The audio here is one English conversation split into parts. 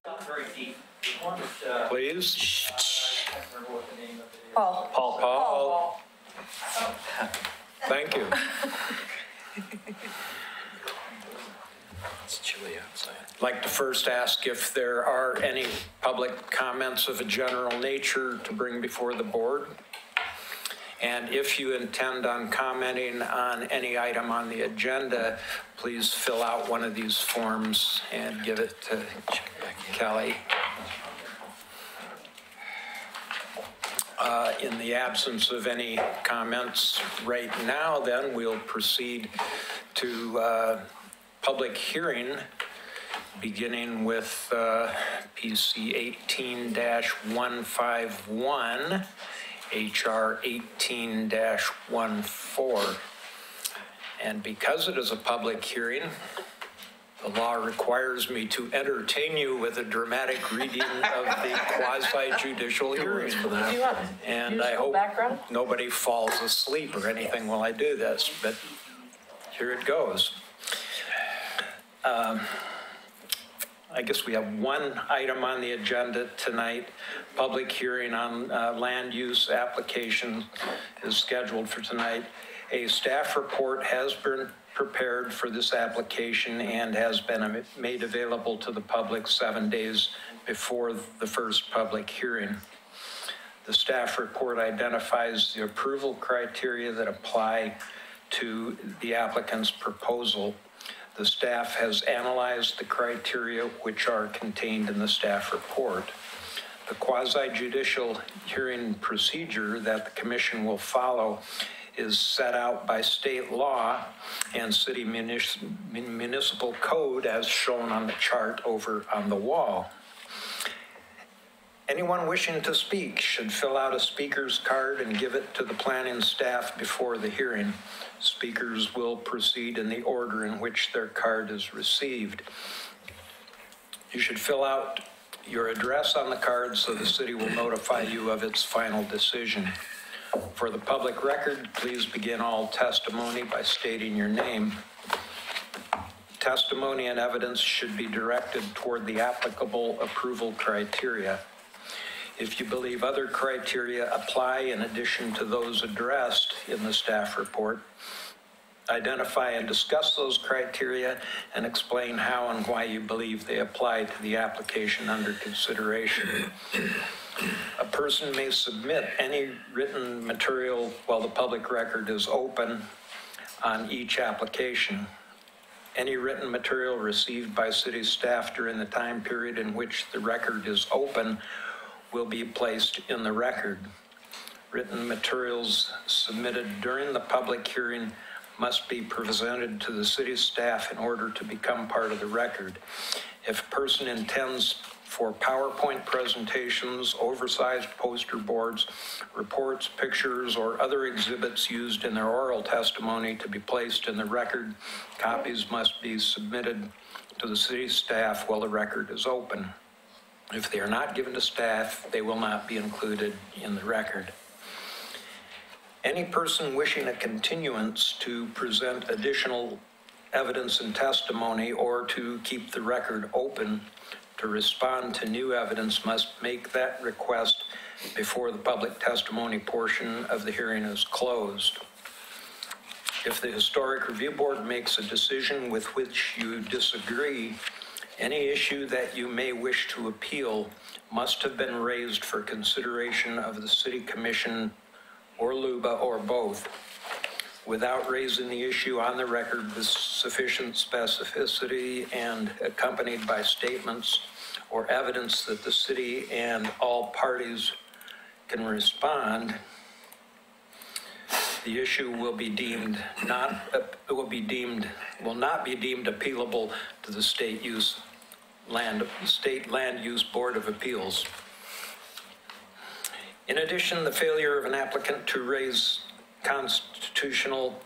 Very deep. Please. I can't remember what the name of it is. Paul. Thank you. It's chilly outside. I'd like to first ask if there are any public comments of a general nature to bring before the board. And if you intend on commenting on any item on the agenda, please fill out one of these forms and give it to Kelly. In the absence of any comments right now, then we'll proceed to public hearing, beginning with PC 18-151, HR 18-14. And because it is a public hearing, the law requires me to entertain you with a dramatic reading of the quasi-judicial hearing. And I hope nobody falls asleep or anything while I do this, but here it goes. I guess we have one item on the agenda tonight. Public hearing on land use application is scheduled for tonight. A staff report has been prepared for this application and has been made available to the public 7 days before the first public hearing. The staff report identifies the approval criteria that apply to the applicant's proposal. The staff has analyzed the criteria which are contained in the staff report. The quasi-judicial hearing procedure that the commission will follow is set out by state law and city municipal code as shown on the chart over on the wall. Anyone wishing to speak should fill out a speaker's card and give it to the planning staff before the hearing. Speakers will proceed in the order in which their card is received. You should fill out your address on the card so the city will notify you of its final decision. For the public record, please begin all testimony by stating your name. Testimony and evidence should be directed toward the applicable approval criteria. If you believe other criteria apply in addition to those addressed in the staff report, identify and discuss those criteria and explain how and why you believe they apply to the application under consideration. A person may submit any written material while the public record is open on each application. Any written material received by city staff during the time period in which the record is open will be placed in the record. Written materials submitted during the public hearing must be presented to the city staff in order to become part of the record. If a person intends for PowerPoint presentations, oversized poster boards, reports, pictures, or other exhibits used in their oral testimony to be placed in the record, copies must be submitted to the city staff while the record is open. If they are not given to staff, they will not be included in the record. Any person wishing a continuance to present additional evidence and testimony or to keep the record open to respond to new evidence must make that request before the public testimony portion of the hearing is closed. If the Historic Review Board makes a decision with which you disagree, any issue that you may wish to appeal must have been raised for consideration of the City Commission or LUBA or both, without raising the issue on the record with sufficient specificity and accompanied by statements or evidence that the city and all parties can respond, the issue will not be deemed appealable to the State Land Use Board of Appeals. In addition, the failure of an applicant to raise constitutional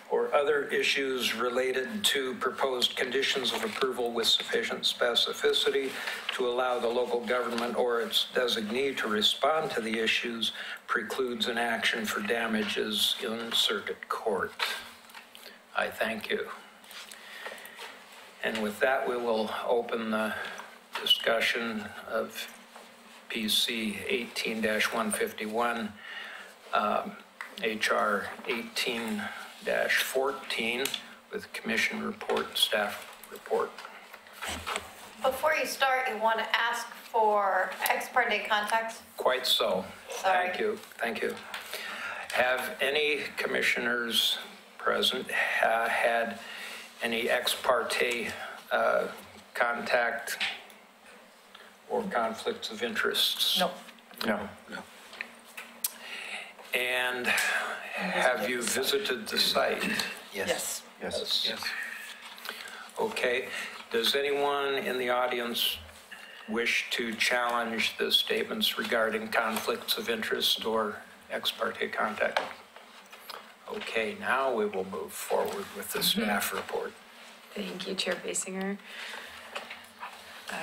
or other issues related to proposed conditions of approval with sufficient specificity to allow the local government or its designee to respond to the issues precludes an action for damages in circuit court. I thank you. And with that, we will open the discussion of PC 18-151, HR 18-14 with commission report and staff report. Before you start, you want to ask for ex parte contacts? Quite so. Sorry. Thank you. Have any commissioners present had any ex parte contact or conflicts of interests? No. No. And have you visited the site? Yes. Yes. Okay. Does anyone in the audience wish to challenge the statements regarding conflicts of interest or ex parte contact? Okay, now we will move forward with the staff report. Thank you, Chair Basinger.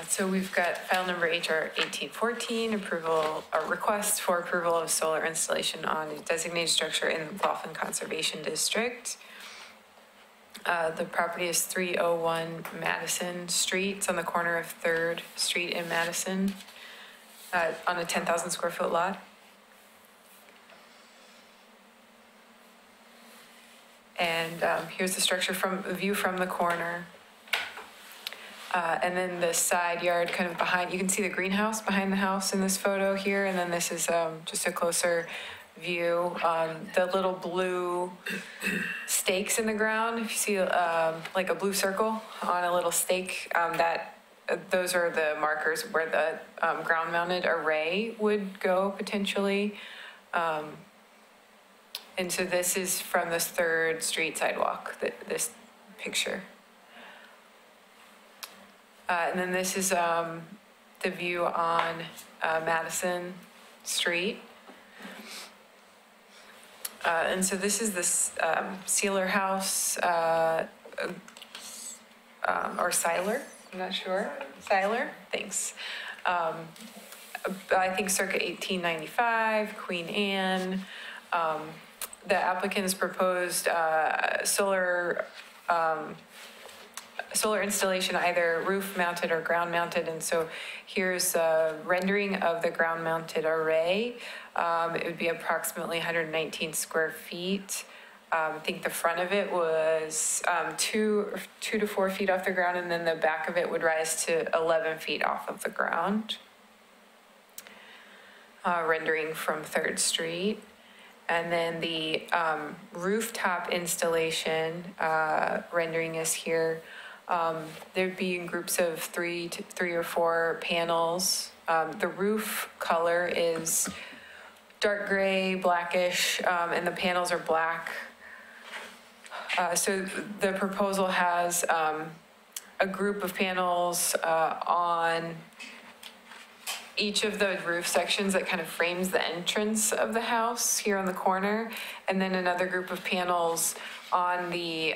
So we've got file number HR 1814, a request for approval of solar installation on a designated structure in the McLaughlin Conservation District. The property is 301 Madison Street. It's on the corner of 3rd Street in Madison, on a 10,000 square foot lot. And here's the structure from a view from the corner. And then the side yard kind of behind, you can see the greenhouse behind the house in this photo here. And then this is just a closer view. The little blue stakes in the ground, if you see like a blue circle on a little stake, those are the markers where the ground mounted array would go potentially. And so this is from this 3rd Street sidewalk, this picture. And then this is the view on Madison Street. And so this is this sealer house, or siler, I'm not sure. Siler, thanks. I think circa 1895, Queen Anne. The applicant's proposed solar installation, either roof mounted or ground mounted. And so here's a rendering of the ground mounted array. It would be approximately 119 square feet. I think the front of it was 2 to 4 feet off the ground, and then the back of it would rise to 11 feet off of the ground. Rendering from 3rd Street. And then the rooftop installation rendering is here. There'd be in groups of 3 or 4 panels. The roof color is dark gray, blackish, and the panels are black. So the proposal has a group of panels on each of the roof sections that kind of frames the entrance of the house here on the corner, and then another group of panels on the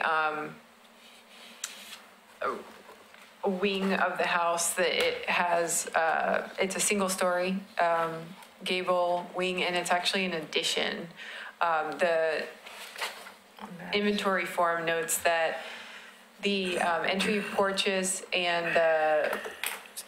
wing of the house that it has, it's a single story gable wing, and it's actually an addition. The inventory form notes that the entry porches and the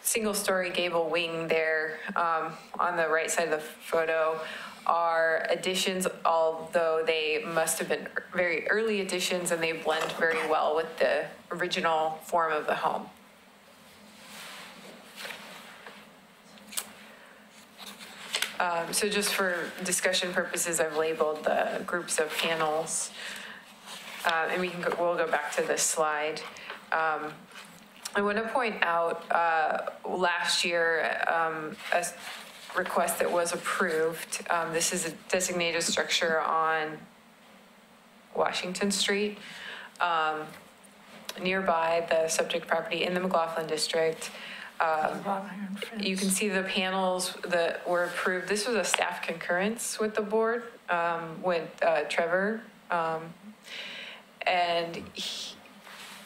single-story gable wing there on the right side of the photo are additions, although they must have been very early additions, and they blend very well with the original form of the home. So just for discussion purposes, I've labeled the groups of panels, and we'll go back to this slide. I want to point out last year a request that was approved. This is a designated structure on Washington Street, nearby the subject property in the McLaughlin District. You can see the panels that were approved. This was a staff concurrence with the board, with Trevor. And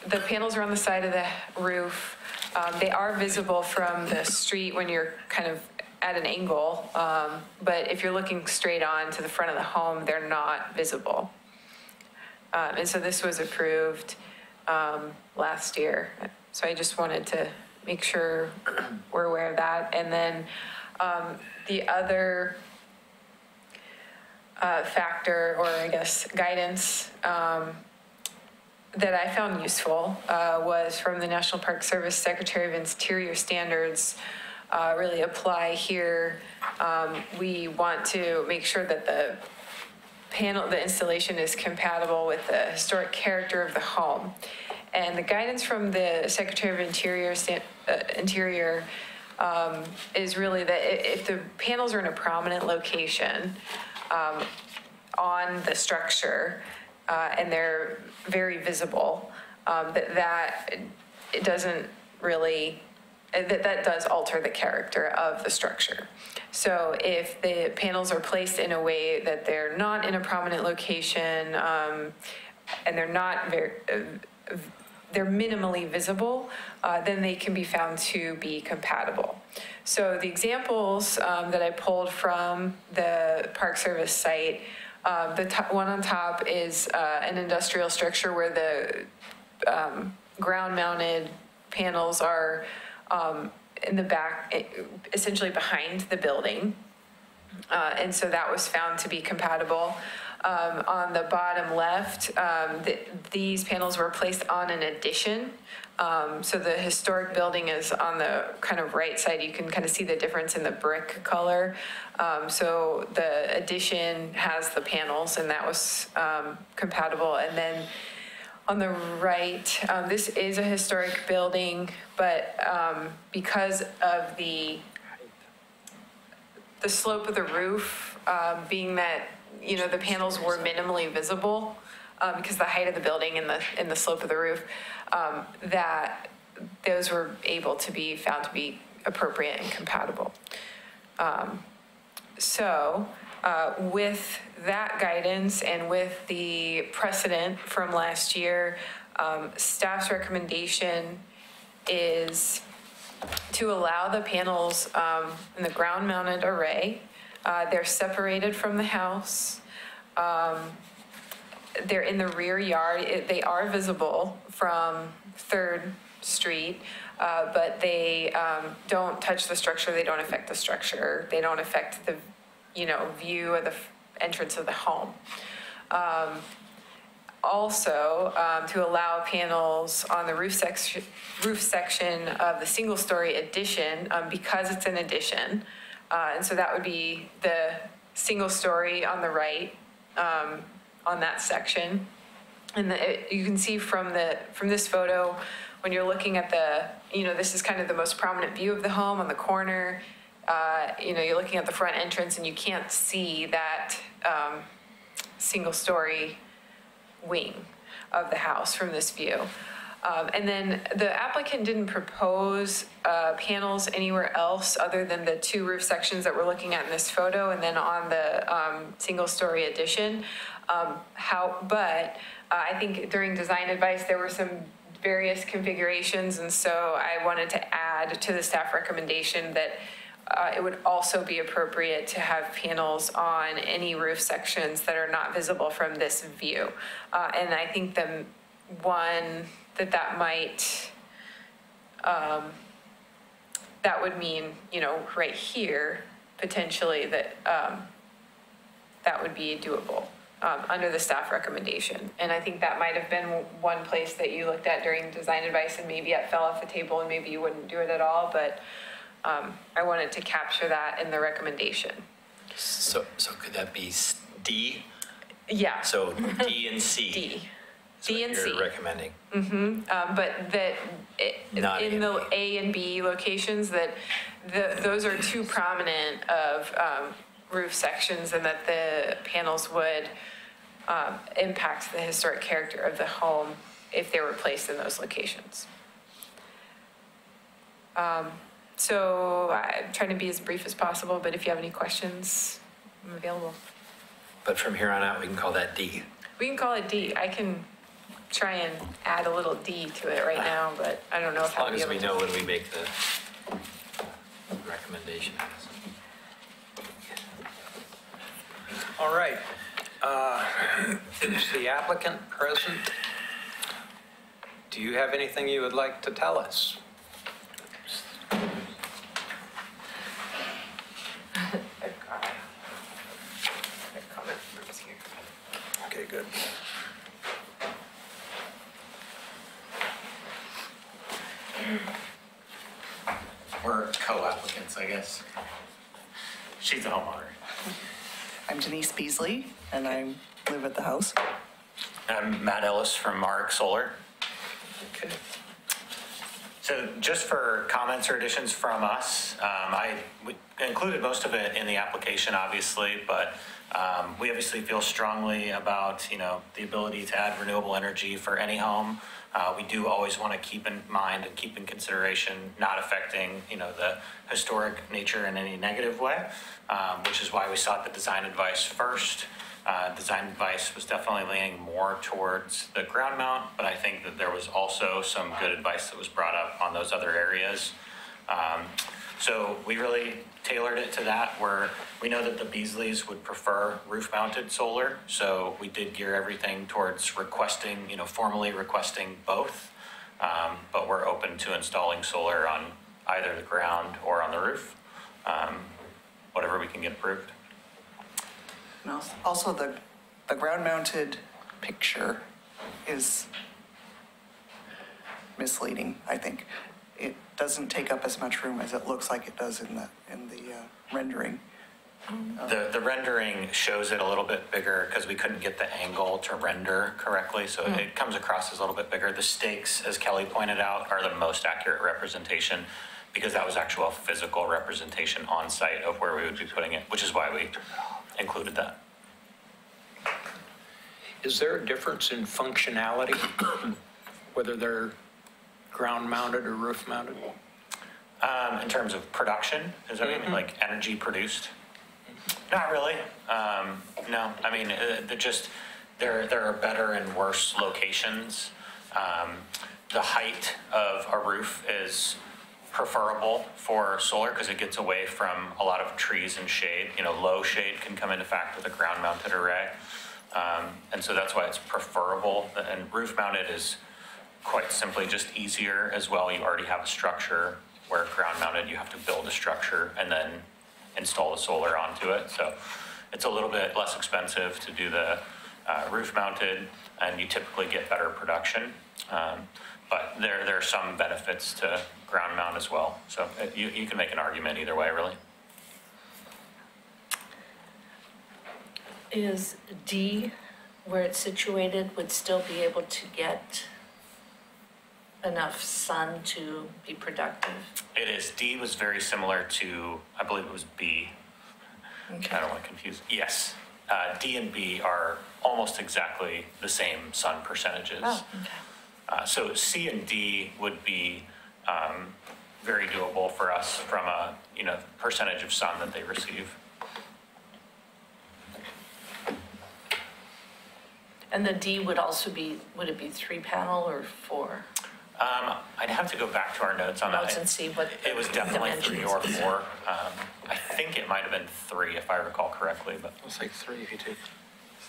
the panels are on the side of the roof. They are visible from the street when you're kind of at an angle, but if you're looking straight on to the front of the home, they're not visible. And so this was approved last year. So I just wanted to make sure we're aware of that. And then the other factor, or I guess guidance, that I found useful was from the National Park Service Secretary of Interior Standards. Really apply here. We want to make sure that the installation is compatible with the historic character of the home. And the guidance from the Secretary of Interior is really that if the panels are in a prominent location on the structure and they're very visible, that it doesn't really, that does alter the character of the structure. So if the panels are placed in a way that they're not in a prominent location and they're not they're minimally visible, then they can be found to be compatible. So the examples that I pulled from the Park Service site, the one on top is an industrial structure where the ground-mounted panels are in the back, essentially behind the building. And so that was found to be compatible. On the bottom left, these panels were placed on an addition. So the historic building is on the kind of right side. You can kind of see the difference in the brick color. So the addition has the panels, and that was compatible. And then on the right, this is a historic building, but because of the slope of the roof, being that, you know, the panels were minimally visible because of the height of the building and the slope of the roof, that those were able to be found to be appropriate and compatible. So with that guidance and with the precedent from last year, staff's recommendation is to allow the panels in the ground-mounted array. They're separated from the house. They're in the rear yard. They are visible from 3rd Street, but they don't touch the structure. They don't affect the structure. They don't affect the, you know, view of the entrance of the home. Also, to allow panels on the roof section of the single-story addition, because it's an addition. And so that would be the single-story on the right, on that section. And you can see from this photo, when you're looking at the, you know, this is kind of the most prominent view of the home on the corner. You know, you're looking at the front entrance and you can't see that single-story wing of the house from this view. And then the applicant didn't propose panels anywhere else other than the 2 roof sections that we're looking at in this photo, and then on the single-story addition. But I think during design advice there were some various configurations, and so I wanted to add to the staff recommendation that it would also be appropriate to have panels on any roof sections that are not visible from this view. And I think the one that might, that would mean, you know, right here, potentially that that would be doable under the staff recommendation. And I think that might have been one place that you looked at during design advice and maybe it fell off the table and maybe you wouldn't do it at all, but I wanted to capture that in the recommendation. So could that be D? Yeah. So D and C. D. is D what and you're C. recommending. But that Not in A the and B. A and B locations, that those are too prominent of roof sections, and that the panels would impact the historic character of the home if they were placed in those locations. So I'm trying to be as brief as possible, but if you have any questions, I'm available. But from here on out, we can call that D. We can call it D. I can try and add a little D to it right now, but I don't know if As I'll long be as able we to. know when we make the recommendation. All right. Is the applicant present? Do you have anything you would like to tell us? Okay, good. We're co-applicants, I guess. She's the homeowner. I'm Denise Beasley, and I live at the house. I'm Matt Ellis from Mark Solar. Okay. So just for comments or additions from us, we included most of it in the application, obviously, but we obviously feel strongly about, the ability to add renewable energy for any home. We do always want to keep in mind and keep in consideration not affecting, the historic nature in any negative way, which is why we sought the design advice first. Design advice was definitely leaning more towards the ground mount, but I think that there was also some good advice that was brought up on those other areas. So we really tailored it to that, where we know that the Beasleys would prefer roof-mounted solar. So we did gear everything towards requesting, formally requesting both. But we're open to installing solar on either the ground or on the roof, whatever we can get approved. And also, the ground-mounted picture is misleading, I think. It doesn't take up as much room as it looks like it does in the rendering. The rendering shows it a little bit bigger because we couldn't get the angle to render correctly, so it comes across as a little bit bigger. The stakes, as Kelly pointed out, are the most accurate representation because that was actual physical representation on site of where we would be putting it, which is why we included that. Is there a difference in functionality, whether they're ground-mounted or roof-mounted? In terms of production, is that what you mean, like energy produced? Not really. No, I mean, there are better and worse locations. The height of a roof is preferable for solar because it gets away from a lot of trees and shade. Low shade can come into fact with a ground-mounted array. And so that's why it's preferable. And roof-mounted is quite simply just easier as well. You already have a structure, where ground-mounted, you have to build a structure and then install the solar onto it. So it's a little bit less expensive to do the roof-mounted, and you typically get better production. But there are some benefits to ground mount as well. So you can make an argument either way, really. Is D, where it's situated, would still be able to get enough sun to be productive? It is. D was very similar to, I believe it was B. Okay. I don't want to confuse. Yes. D and B are almost exactly the same sun percentages. Oh, okay. So C and D would be very doable for us from a percentage of sun that they receive. And the D would also be, would it be 3-panel or 4? I'd have to go back to our notes on that. Notes and see what It was definitely 3 or dimensions. 4. I think it might have been 3 if I recall correctly, but It's like 3 if you take.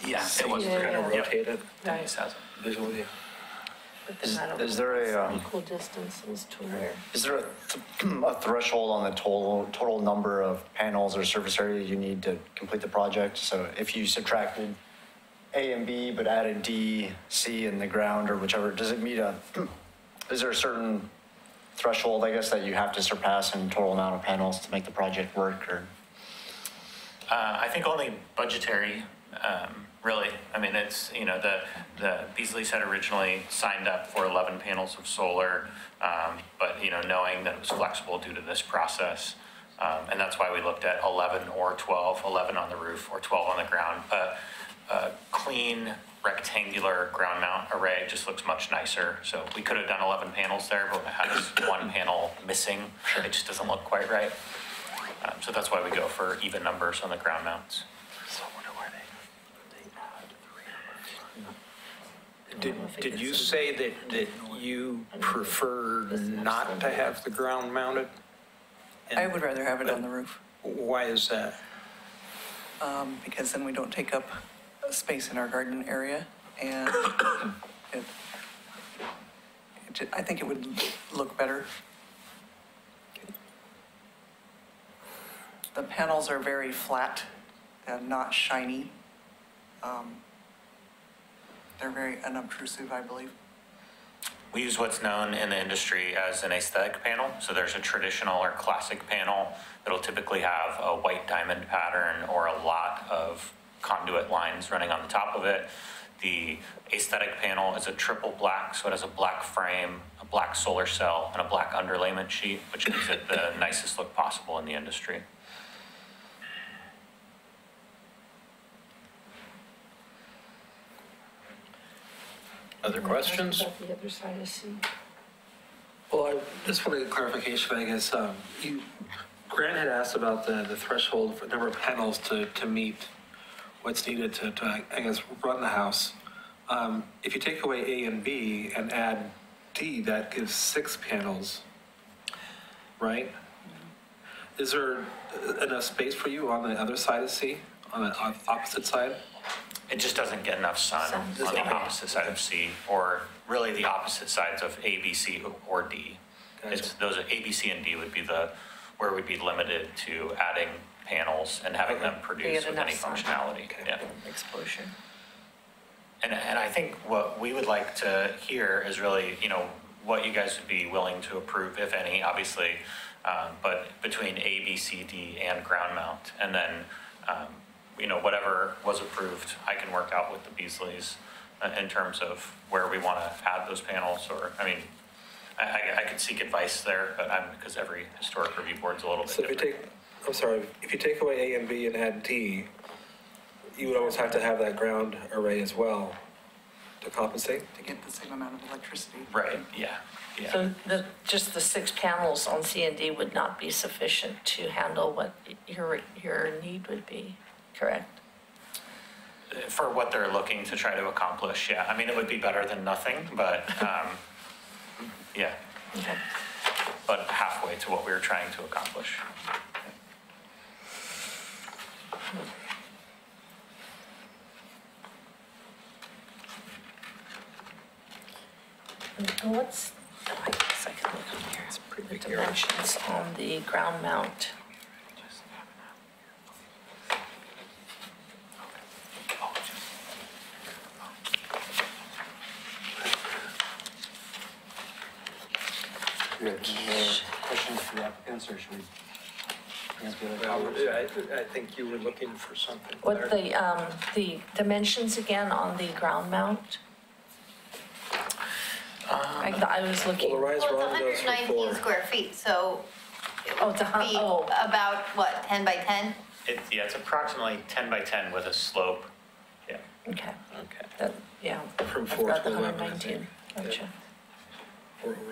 yeah, it was. Yeah. Kind of Yep. rotate it. Right. Visually. But then I don't Is know there if a, it's equal distances to where? is there a threshold on the total number of panels or surface area you need to complete the project? So if you subtracted A and B but added D, C in the ground or whichever, does it meet is there a certain threshold, I guess, that you have to surpass in total amount of panels to make the project work, or? I think only budgetary, really. I mean, it's, the Beasleys had originally signed up for 11 panels of solar, but, knowing that it was flexible due to this process. And that's why we looked at 11 or 12, 11 on the roof or 12 on the ground. A clean rectangular ground mount array just looks much nicer. So we could have done 11 panels there, but it has one panel missing. It just doesn't look quite right. So that's why we go for even numbers on the ground mounts. Did you say that you prefer not to have the ground mounted? I would rather have it on the roof, Why is that? because then we don't take up space in our garden area, and I think it would look better. The panels are very flat and not shiny, They're very unobtrusive, I believe. We use what's known in the industry as an aesthetic panel. So there's a traditional or classic panel that'll typically have a white diamond pattern or a lot of conduit lines running on the top of it. The aesthetic panel is a triple black, so it has a black frame, a black solar cell, and a black underlayment sheet, which gives it the nicest look possible in the industry. Other questions? About the other side of C. Well, I just wanted a clarification, I guess. Grant had asked about the threshold for number of panels to meet what's needed to, I guess, run the house. If you take away A and B and add D, that gives 6 panels, right? Is there enough space for you on the other side of C, on the opposite side? It just doesn't get enough sun on the opposite side of C, or really the opposite sides of A, B, C, or D. It's those A, B, C, and D would be where we'd be limited to adding panels and having them produce with any functionality. Yeah. Exposure. And I think what we would like to hear is really, what you guys would be willing to approve, if any, obviously, but between A, B, C, D, and ground mount, and then whatever was approved, I can work out with the Beasleys in terms of where we want to add those panels, or, I could seek advice there, but because every historic review board's a little bit So different. if you take away A and B and add D, you would always have to have that ground array as well to compensate? To get the same amount of electricity. Right, yeah. So just the 6 panels on C and D would not be sufficient to handle what your need would be, correct? For what they're looking to try to accomplish, yeah. It would be better than nothing, but, yeah. Okay. But halfway to what we were trying to accomplish. And what's, I guess I can look on here. The dimensions on the ground mount. Do you have any more questions for the applicants, or should we? I think you were looking for something. What there. the dimensions again on the ground mount? I was looking. Well, the rise Well, run it's goes for 119 4. square feet, so it Oh, would it's be about, what, 10 by 10? It's approximately 10 by 10 with a slope. Yeah. Okay. Okay. Yeah. From I've 4 got to the 11, I 119. think. Gotcha.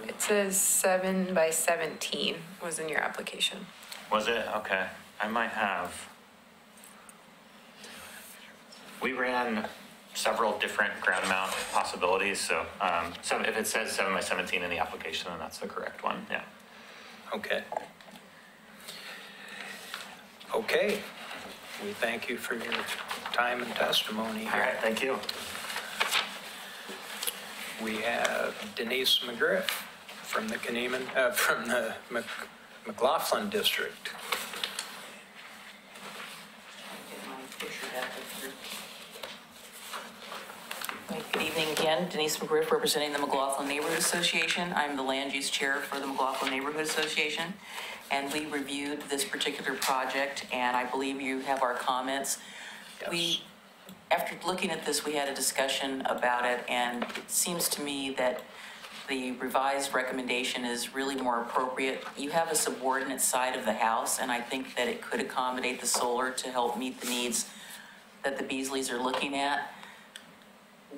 It says 7 by 17 was in your application. Was it? Okay. I might have. We ran several different ground mount possibilities, so if it says 7 by 17 in the application, then that's the correct one, yeah. Okay. Okay. We thank you for your time and testimony All here. right, thank you. We have Denise McGriff from the McLaughlin District. Good evening again, Denise McGriff, representing the McLaughlin Neighborhood Association. I'm the land use chair for the McLaughlin Neighborhood Association, and we reviewed this particular project, and I believe you have our comments. Yes. After looking at this, we had a discussion about it, and it seems to me that the revised recommendation is really more appropriate. You have a subordinate side of the house, and I think that it could accommodate the solar to help meet the needs that the Beasleys are looking at.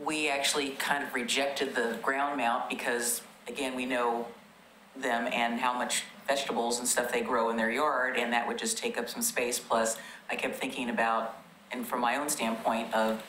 We actually kind of rejected the ground mount because, again, we know them and how much vegetables and stuff they grow in their yard, and that would just take up some space. Plus, I kept thinking about, and from my own standpoint of,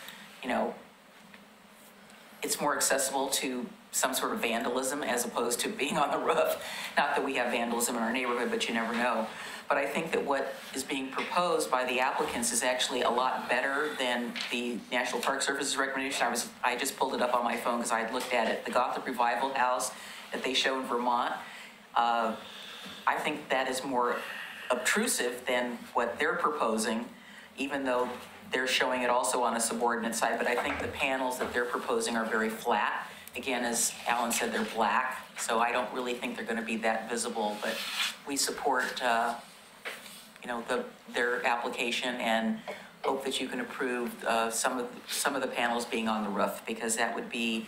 it's more accessible to some sort of vandalism as opposed to being on the roof. Not that we have vandalism in our neighborhood, but you never know. But I think that what is being proposed by the applicants is actually a lot better than the National Park Service's recommendation. I just pulled it up on my phone because I had looked at it. The Gothic Revival House that they show in Vermont, I think that is more obtrusive than what they're proposing, even though they're showing it also on a subordinate side, but I think the panels that they're proposing are very flat. Again, as Alan said, they're black, so I don't really think they're going to be that visible, but we support, their application and hope that you can approve some of the panels being on the roof, because that would be,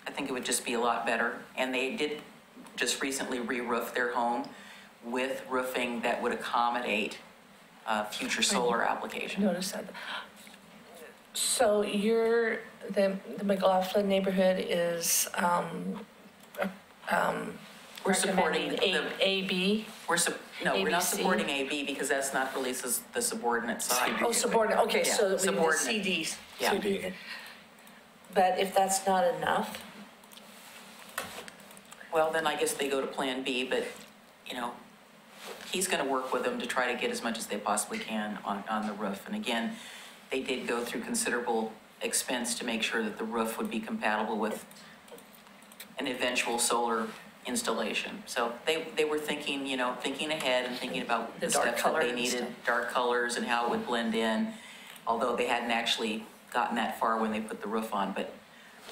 I think it would just be a lot better. And they did just recently re-roof their home with roofing that would accommodate future solar application. Notice that. So the McLaughlin neighborhood is We're supporting recommending AB? We're not ABC? supporting AB because that's not really the subordinate side. Oh, subordinate, okay, Yeah, so we need the subordinate. CDs. Yeah. CD. But if that's not enough, Well, then I guess they go to Plan B, but, he's going to work with them to try to get as much as they possibly can on the roof. And again, they did go through considerable expense to make sure that the roof would be compatible with an eventual solar installation. So they were thinking, thinking ahead and thinking about The the dark steps that color they and needed, stuff. dark colors and how it would blend in, although they hadn't actually gotten that far when they put the roof on. But,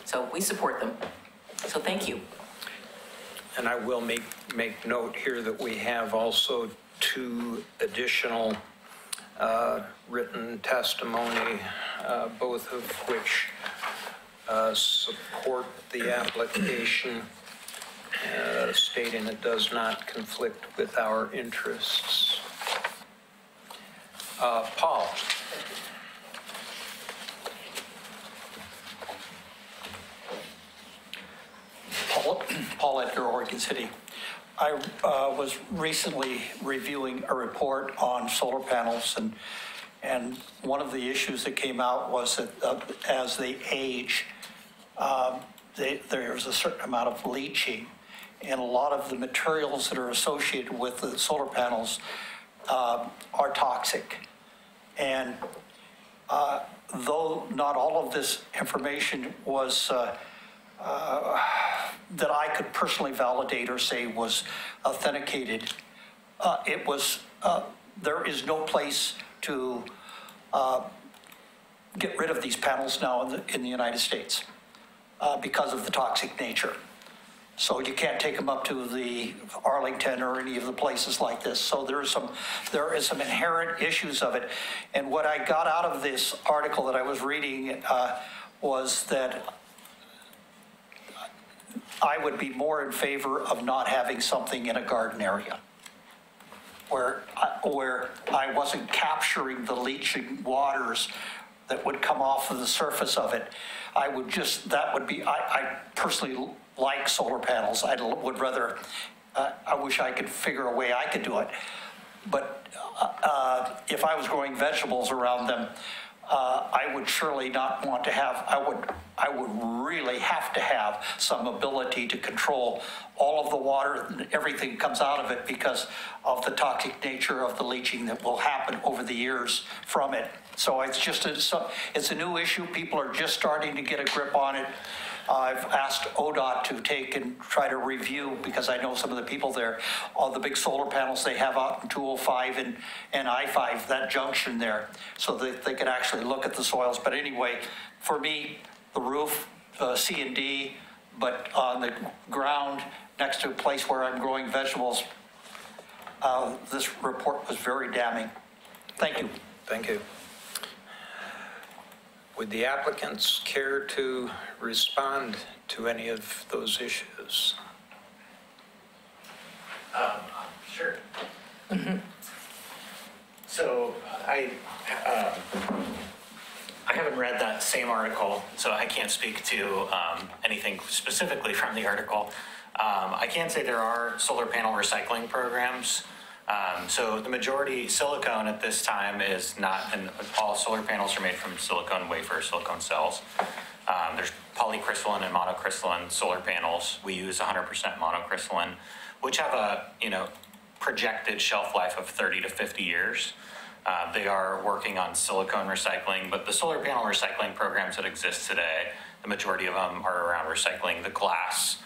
so we support them. So thank you. And I will make note here that we have also 2 additional written testimony, both of which support the application, stating it does not conflict with our interests. Paul? Paul Edgar, Oregon City. I was recently reviewing a report on solar panels, and one of the issues that came out was that as they age, there's a certain amount of leaching, and a lot of the materials that are associated with the solar panels are toxic. And though not all of this information was that I could personally validate or say was authenticated, there is no place to get rid of these panels now in the United States because of the toxic nature. So you can't take them up to the Arlington or any of the places like this. So there is some inherent issues of it. And what I got out of this article that I was reading was that I would be more in favor of not having something in a garden area where I wasn't capturing the leaching waters that would come off of the surface of it. I personally like solar panels. I would rather, I wish I could figure a way I could do it. But if I was growing vegetables around them, I would surely not want to have, I would really have to have some ability to control all of the water, and everything comes out of it because of the toxic nature of the leaching that will happen over the years from it. So it's a new issue. People are just starting to get a grip on it. I've asked ODOT to take and try to review, because I know some of the people there, all the big solar panels they have out in 205 and I-5, that junction there, so that they could actually look at the soils. But anyway, for me, the roof, C and D, but on the ground next to a place where I'm growing vegetables, this report was very damning. Thank you. Thank you. Would the applicants care to respond to any of those issues? Sure. So I haven't read that same article, so I can't speak to anything specifically from the article. I can say there are solar panel recycling programs. So the majority silicone at this time is not, and all solar panels are made from silicone wafer, silicone cells. There's polycrystalline and monocrystalline solar panels. We use 100% monocrystalline, which have a projected shelf life of 30 to 50 years. They are working on silicone recycling, but the solar panel recycling programs that exist today, the majority of them are around recycling the glass,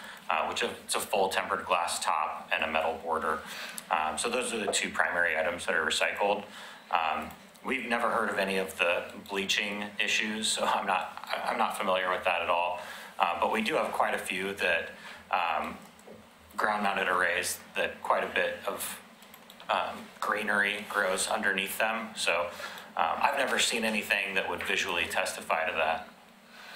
which is a full tempered glass top and a metal border. So those are the 2 primary items that are recycled. We've never heard of any of the bleaching issues, so I'm not familiar with that at all. But we do have quite a few that ground-mounted arrays that quite a bit of greenery grows underneath them. So I've never seen anything that would visually testify to that.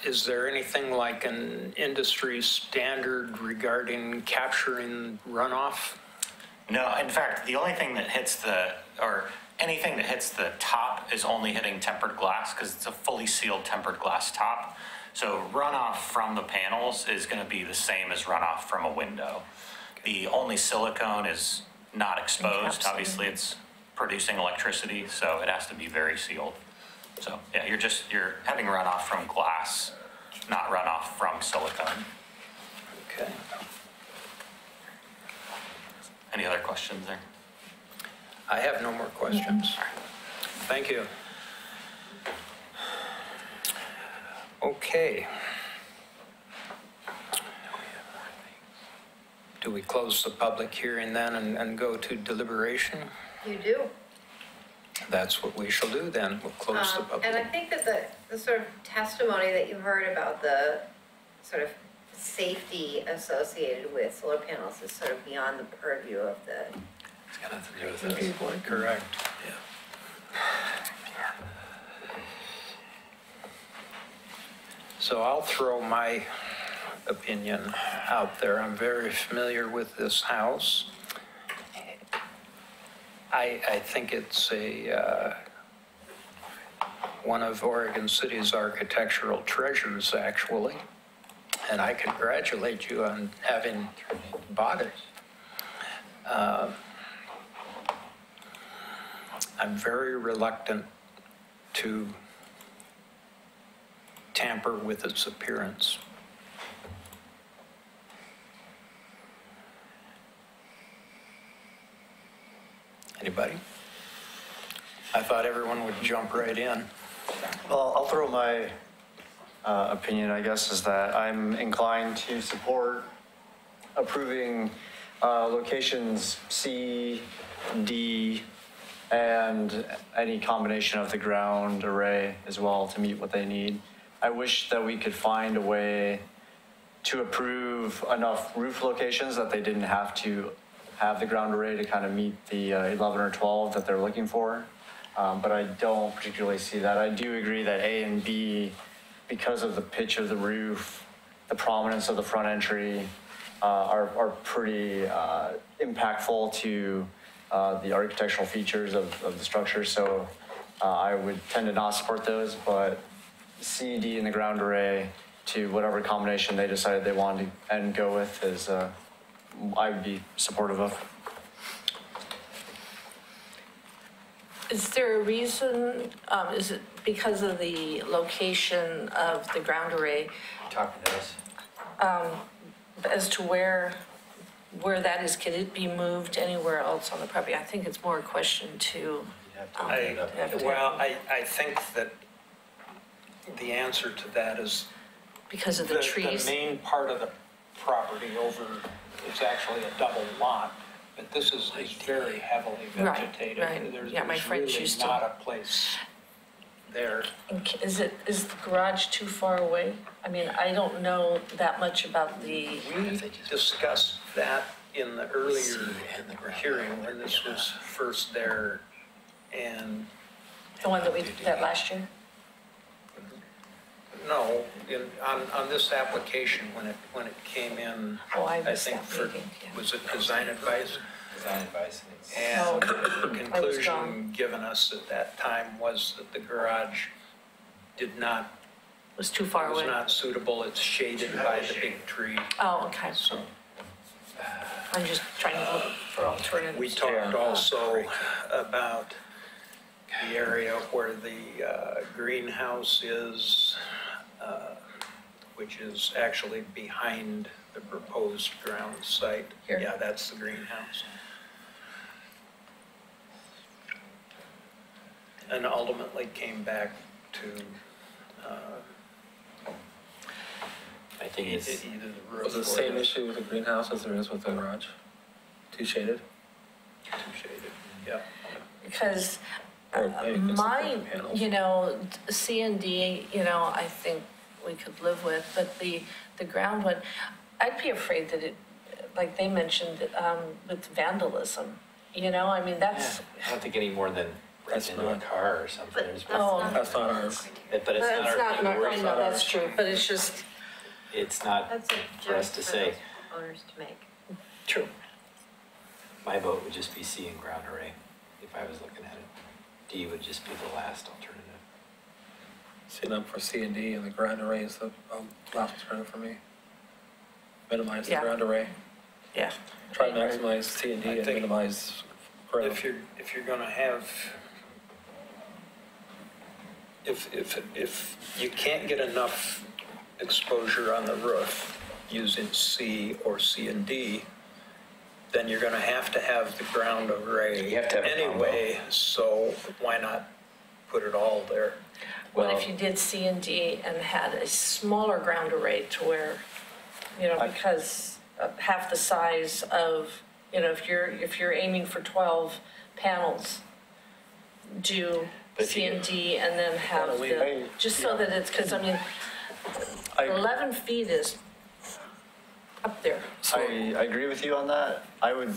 Is there anything like an industry standard regarding capturing runoff? No, in fact, the only thing that hits anything that hits the top is only hitting tempered glass because it's a fully sealed tempered glass top. So runoff from the panels is going to be the same as runoff from a window. The only silicone is not exposed. Encapsulated. Obviously, it's producing electricity, so it has to be very sealed. So yeah, you're having runoff from glass, not runoff from silicone. Okay. Any other questions there? I have no more questions. Thank you. Okay. Do we close the public hearing then and go to deliberation? You do. That's what we shall do then. We'll close the public. And I think that the sort of testimony that you heard about the sort of safety associated with solar panels is sort of beyond the purview of the It's got nothing to do with review this. board. Correct. So I'll throw my opinion out there. I'm very familiar with this house. I think it's one of Oregon City's architectural treasures, actually. And I congratulate you on having bought it. I'm very reluctant to tamper with its appearance. Anybody? I thought everyone would jump right in. Well, I'll throw my opinion, I guess, is that I'm inclined to support approving locations C, D, and any combination of the ground array as well to meet what they need. I wish that we could find a way to approve enough roof locations that they didn't have to have the ground array to kind of meet the 11 or 12 that they're looking for. But I don't particularly see that. I do agree that A and B, because of the pitch of the roof, the prominence of the front entry, are pretty impactful to the architectural features of the structure. So I would tend to not support those, but C, D, and the ground array to whatever combination they decided they wanted to and go with is I would be supportive of. Is there a reason, is it because of the location of the ground array Talking to us. as to where that is? Could it be moved anywhere else on the property? I think it's more a question to. I think that the answer to that is Because of the trees? The main part of the property over is actually a double lot, but this is very heavily Right, vegetated. right. Yeah, my friends There's used really to- not a place there. Is the garage too far away? I mean, I don't know that much about the, We discussed that in the earlier hearing when this was first there, and the one that we did that last year? no, on this application, when it came in, Oh, I I missed think that for, meeting, yeah. was it design advice? Design advice. And the I was conclusion gone. given us at that time was that the garage Was too far was away? not suitable. It's shaded by the big tree. Oh, okay. So I'm just trying to look for alternatives. we talked also about the area where the greenhouse is, which is actually behind the proposed ground site. Here? Yeah, that's the greenhouse. And ultimately came back to I think it's, either the roof Was it or the same issue with the greenhouse as there is with the garage? Too shaded? too shaded. Yeah. Because Or maybe just the My, panels. you know, C and D, you know, I think we could live with, but the ground one, I'd be afraid that it, like they mentioned, with vandalism, you know, I mean, that's, I don't think any more than That's breaking into a not- car or something. There's- oh, That's not ours. But it's not that's our not, thing to worry I know, about. that's true, but it's just, It's not That's a for us judge to for say. those owners to make. true. My vote would just be C and ground array, if I was looking at it. D would just be the last alternative. Set up for C and D, and the ground array is the last alternative for me. Minimize the Yeah. ground array. Yeah. Try to maximize C and D I and think minimize ground. If you're gonna have, if you can't get enough exposure on the roof using C or C and D, then you're gonna have the ground array You have to have a combo. anyway, so why not put it all there? What if you did C and D and had a smaller ground array to where, you know, because of half the size of, you know, if you're aiming for 12 panels, do But if C you- and D and then have Gotta leave- the, just so that it's, because I mean, I- 11 feet is up there. I agree with you on that. I would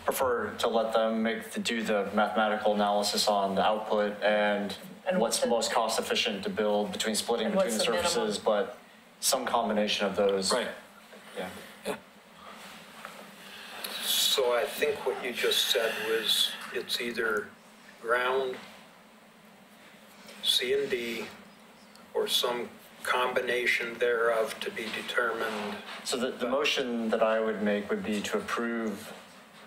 prefer to let them do the mathematical analysis on the output and And what's what's the- most cost efficient to build splitting And between what's the the minimum? surfaces, but some combination of those. Right. Yeah. So I think what you just said was it's either ground, C and D, or some combination thereof to be determined. So the motion that I would make would be to approve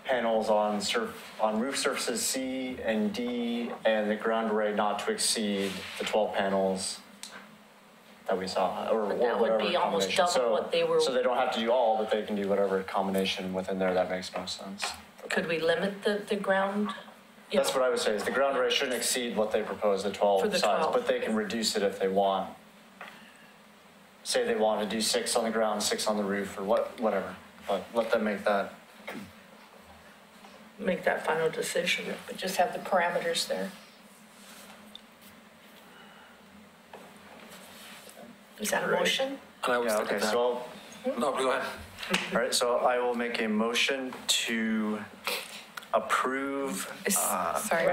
panels on roof surfaces C and D and the ground array not to exceed the 12 panels that we saw, or But that would whatever be almost combination. double what they were- So they don't have to do all, but they can do whatever combination within there that makes most sense. Could we limit the ground? you That's know? what I would say, is the ground array shouldn't exceed what they propose, the For 12 the size, 12. but they can reduce it if they want. Say they want to do 6 on the ground, 6 on the roof, or whatever, but let them make that. Make that final decision, but just have the parameters there. Is that a Right. motion? And I was Yeah, thinking okay, that. so No, go ahead. all right, so I will make a motion to approve. Sorry,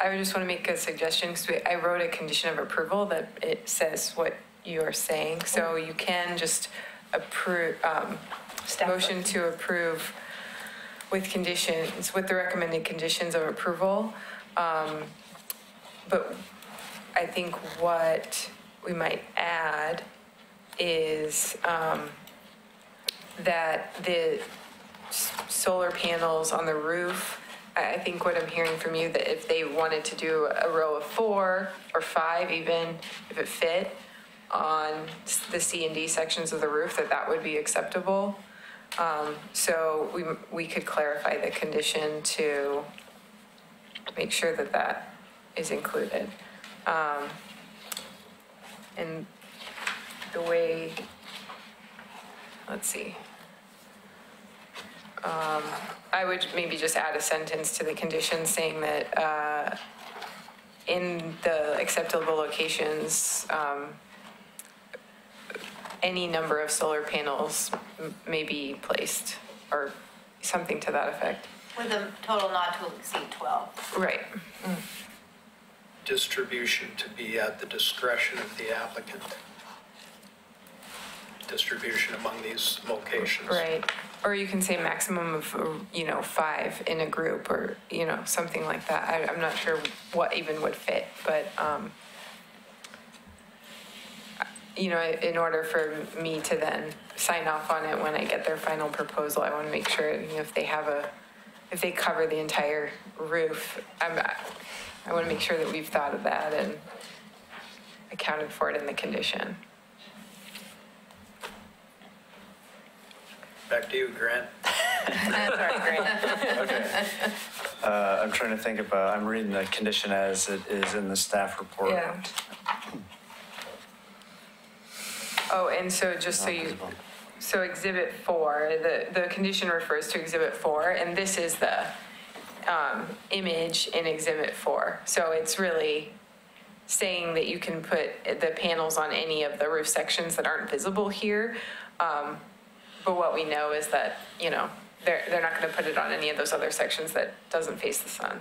I would just want to make a suggestion, because I wrote a condition of approval that it says what you're saying, so you can just approve, motion to approve with conditions, with the recommended conditions of approval. But I think what we might add is that the solar panels on the roof, I think what I'm hearing from you, that if they wanted to do a row of 4 or 5 even, if it fit on the C and D sections of the roof, that would be acceptable. So we could clarify the condition to make sure that is included. And the way, let's see. I would maybe just add a sentence to the condition saying that in the acceptable locations, any number of solar panels may be placed, or something to that effect. With a total not to exceed 12. Right. Distribution to be at the discretion of the applicant. Distribution among these locations. Right. Or you can say maximum of, 5 in a group, or, something like that. I'm not sure what even would fit, but, in order for me to then sign off on it when I get their final proposal, I want to make sure, if they cover the entire roof, I want to make sure that we've thought of that and accounted for it in the condition. Back to you, Grant. I'm trying to think about, I'm reading the condition as it is in the staff report. Yeah. Oh, and so just so Exhibit 4, the condition refers to Exhibit 4, and this is the image in Exhibit 4. So it's really saying that you can put the panels on any of the roof sections that aren't visible here. But what we know is that, you know, they're not going to put it on any of those other sections that doesn't face the sun.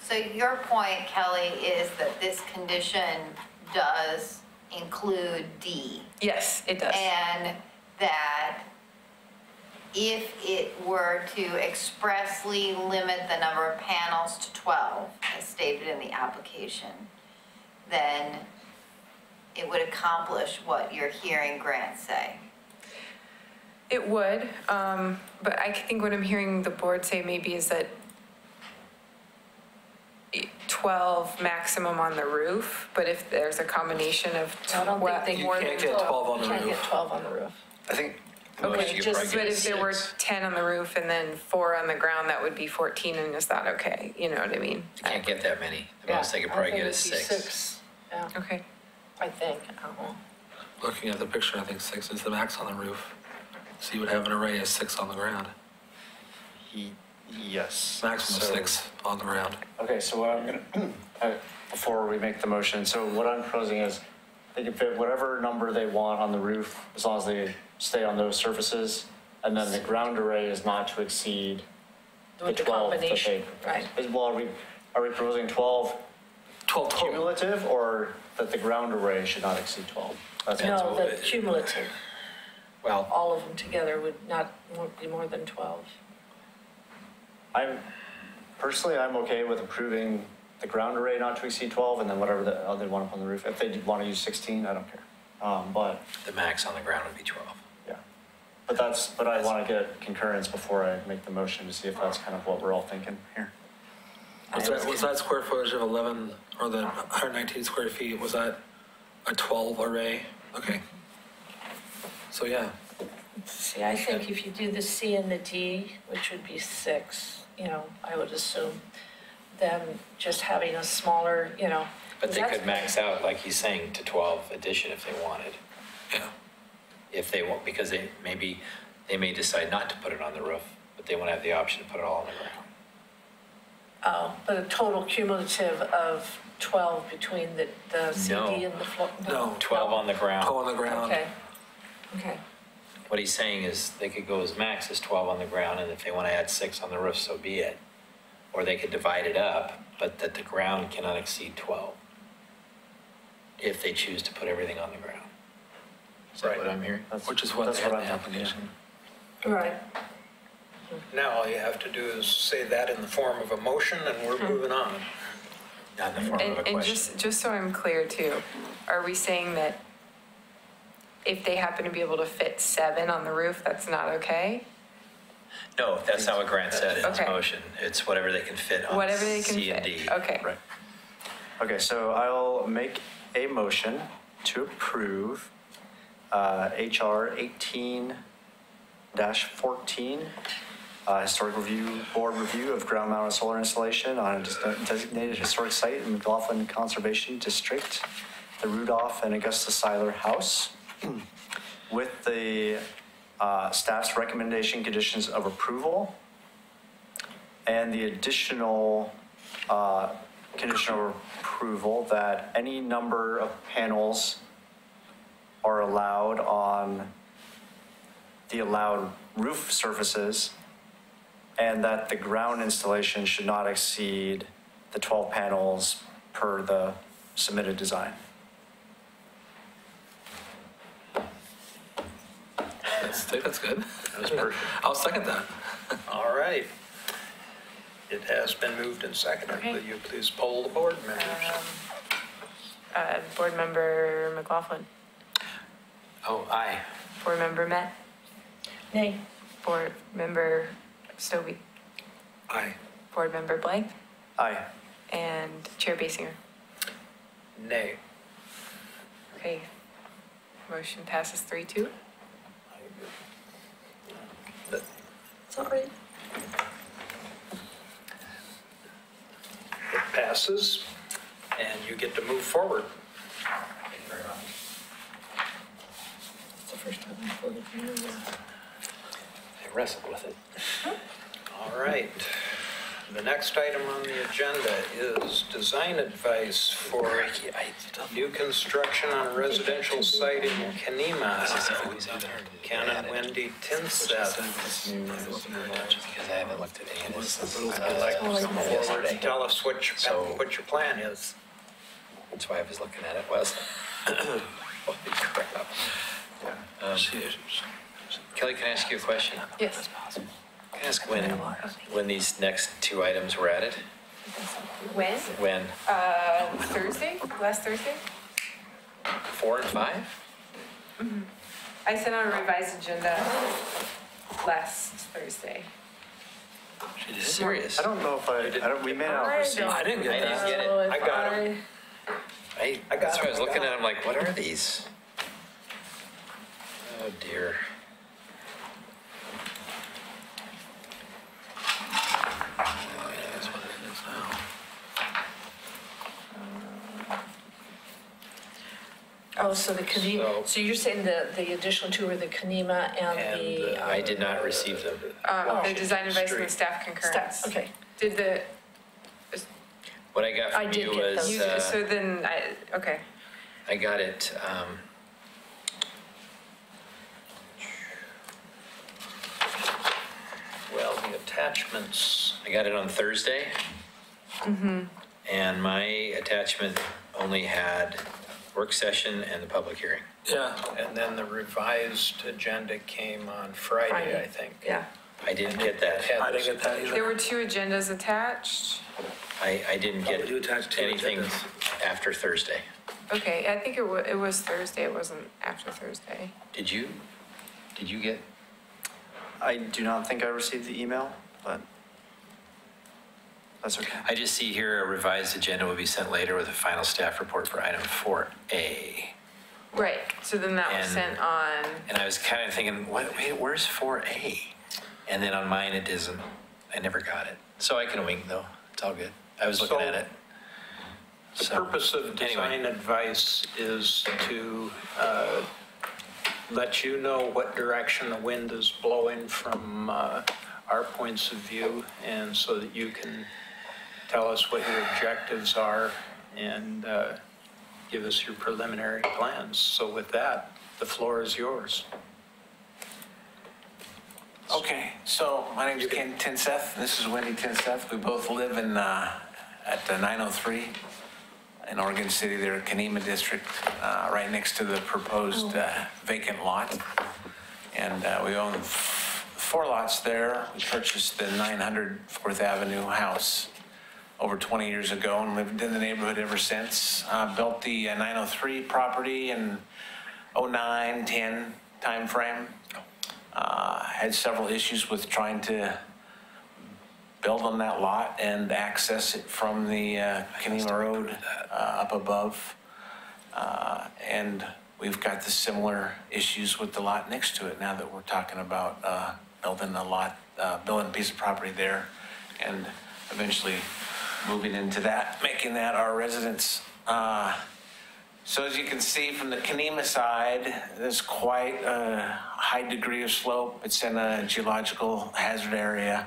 So your point, Kelly, is that this condition does include D. Yes, it does. And that if it were to expressly limit the number of panels to 12, as stated in the application, then it would accomplish what you're hearing Grant say. It would, but I think what I'm hearing the board say maybe is that 12 maximum on the roof, but if there's a combination of I don't think they You more can't than get 12 on the You can't roof. get 12 on the roof. I think Okay, just- but if there were 10 on the roof and then 4 on the ground, that would be 14, and is that okay? You know what I mean? You can't get that many. The most they could I probably think get is it'd be 6. Yeah, Okay. I think. I don't know. Looking at the picture, I think 6 is the max on the roof. So you would have an array of 6 on the ground. yes. Maximum So- 6 on the ground. Okay, so what I'm gonna, before we make the motion, so what I'm proposing is they can fit whatever number they want on the roof, as long as they stay on those surfaces, and then the ground array is not to exceed the With the 12 that combination, they. right. Well, are we proposing 12 12 total. cumulative, or that the ground array should not exceed 12? That's No, the cumulative, Well, all of them together would be more than 12. I'm okay with approving the ground array not to exceed 12, and then whatever the other one up on the roof. If they want to use 16, I don't care. But, the max on the ground would be 12. yeah. But I want to get concurrence before I make the motion to see if that's kind of what we're all thinking here. Was that square footage of 11, or the 119 square feet, was that a 12 array? Okay. So yeah, See, I think if you do the C and the D, which would be 6, I would assume, then just having a smaller, But they that's- could max out, like he's saying, to 12 addition if they wanted. yeah. If they want, because they may decide not to put it on the roof, but they want to have the option to put it all on the ground. Oh, but a total cumulative of 12 between the CD No. and the floor? No. 12 on the ground. 12 on the ground. Okay. What he's saying is they could go as max as 12 on the ground, and if they want to add 6 on the roof, so be it. Or they could divide it up, but that the ground cannot exceed 12 if they choose to put everything on the ground. Is that what I'm hearing? Which is what That's they had in I'm the thinking, yeah. application. Right. Now all you have to do is say that in the form of a motion, and we're moving on. Not in the form of a And question. just so I'm clear too, are we saying that if they happen to be able to fit 7 on the roof, that's not okay? No, that's not what Grant said in his Okay. motion. It's whatever they can fit on Whatever they can C and fit, D. okay. Right. Okay, so I'll make a motion to approve HR 18-14, historic board review of ground mounted solar installation on a designated historic site in McLaughlin Conservation District, the Rudolph and Augusta Seiler House, with the staff's recommendation conditions of approval and the additional condition of approval that any number of panels are allowed on the allowed roof surfaces, and that the ground installation should not exceed the 12 panels per the submitted design. I think that's good. That was perfect. I'll second that. All right. It has been moved and seconded. Okay. Will you please poll the board members? Board Member McLaughlin, Oh, aye. Board Member Met, Nay. Board Member Stobie, Aye. Board Member Blank, Aye. and Chair Basinger. Nay. Okay, motion passes 3-2. Sorry. It passes, and you get to move forward. It's the first time I've voted no. can wrestle with it. All right. The next item on the agenda is design advice for new construction on a residential site in Kenema. Ken and Wendy Tinseth. Because I haven't looked at any of this. I'd like to come forward and tell us what your plan is. That's why I was looking at it, Wes. Holy crap. Kelly, can I ask you a question? Yes. Can I ask when these next two items were added? When? When? Thursday, last Thursday? 4 and 5? I sent out a revised agenda last Thursday. Serious? I don't know if we may not receive. I didn't get that. get it. I got them. That's why I was looking at them like, what are these? Oh dear. That's what it is now. Oh, so the Kenema, So- so you're saying the additional two are the Kenema and the. I did not receive them. The design advice and the staff concurrence. Staff, okay. Did the, What I got I from did you get was, those. so then, okay. I got it, Well, the attachments, I got it on Thursday. And my attachment only had work session and the public hearing. Yeah. and then the revised agenda came on Friday, Friday. I think. Yeah. I didn't get that. I didn't get that either. There were two agendas attached. I didn't Oh, get you attached two anything agendas. after Thursday. Okay, I think it was Thursday, it wasn't after Thursday. Did you get? I do not think I received the email, but that's okay. I just see here a revised agenda will be sent later with a final staff report for item 4A. Right, so then that was And- sent on, And I was kind of thinking, wait, where's 4A? And then on mine, it isn't. I never got it. So I can wing though. It's all good. I was looking So- at it. The So, purpose of design anyway. advice is to let you know what direction the wind is blowing from our points of view, and so that you can tell us what your objectives are and give us your preliminary plans. So with that, the floor is yours. Okay, so my name's Ken Tinseth, this is Wendy Tinseth. We both live in, at 903 in Oregon City, there, Kenema District, right next to the proposed vacant lot. And we own 4 lots there. We purchased the 900 Fourth Avenue house over 20 years ago and lived in the neighborhood ever since. Built the 903 property in 09, 10 timeframe. Had several issues with trying to build on that lot and access it from the Kenema Road up above. And we've got the similar issues with the lot next to it now that we're talking about building a piece of property there and eventually moving into that, making that our residence. So as you can see from the Kenema side, there's quite a high degree of slope. It's in a geological hazard area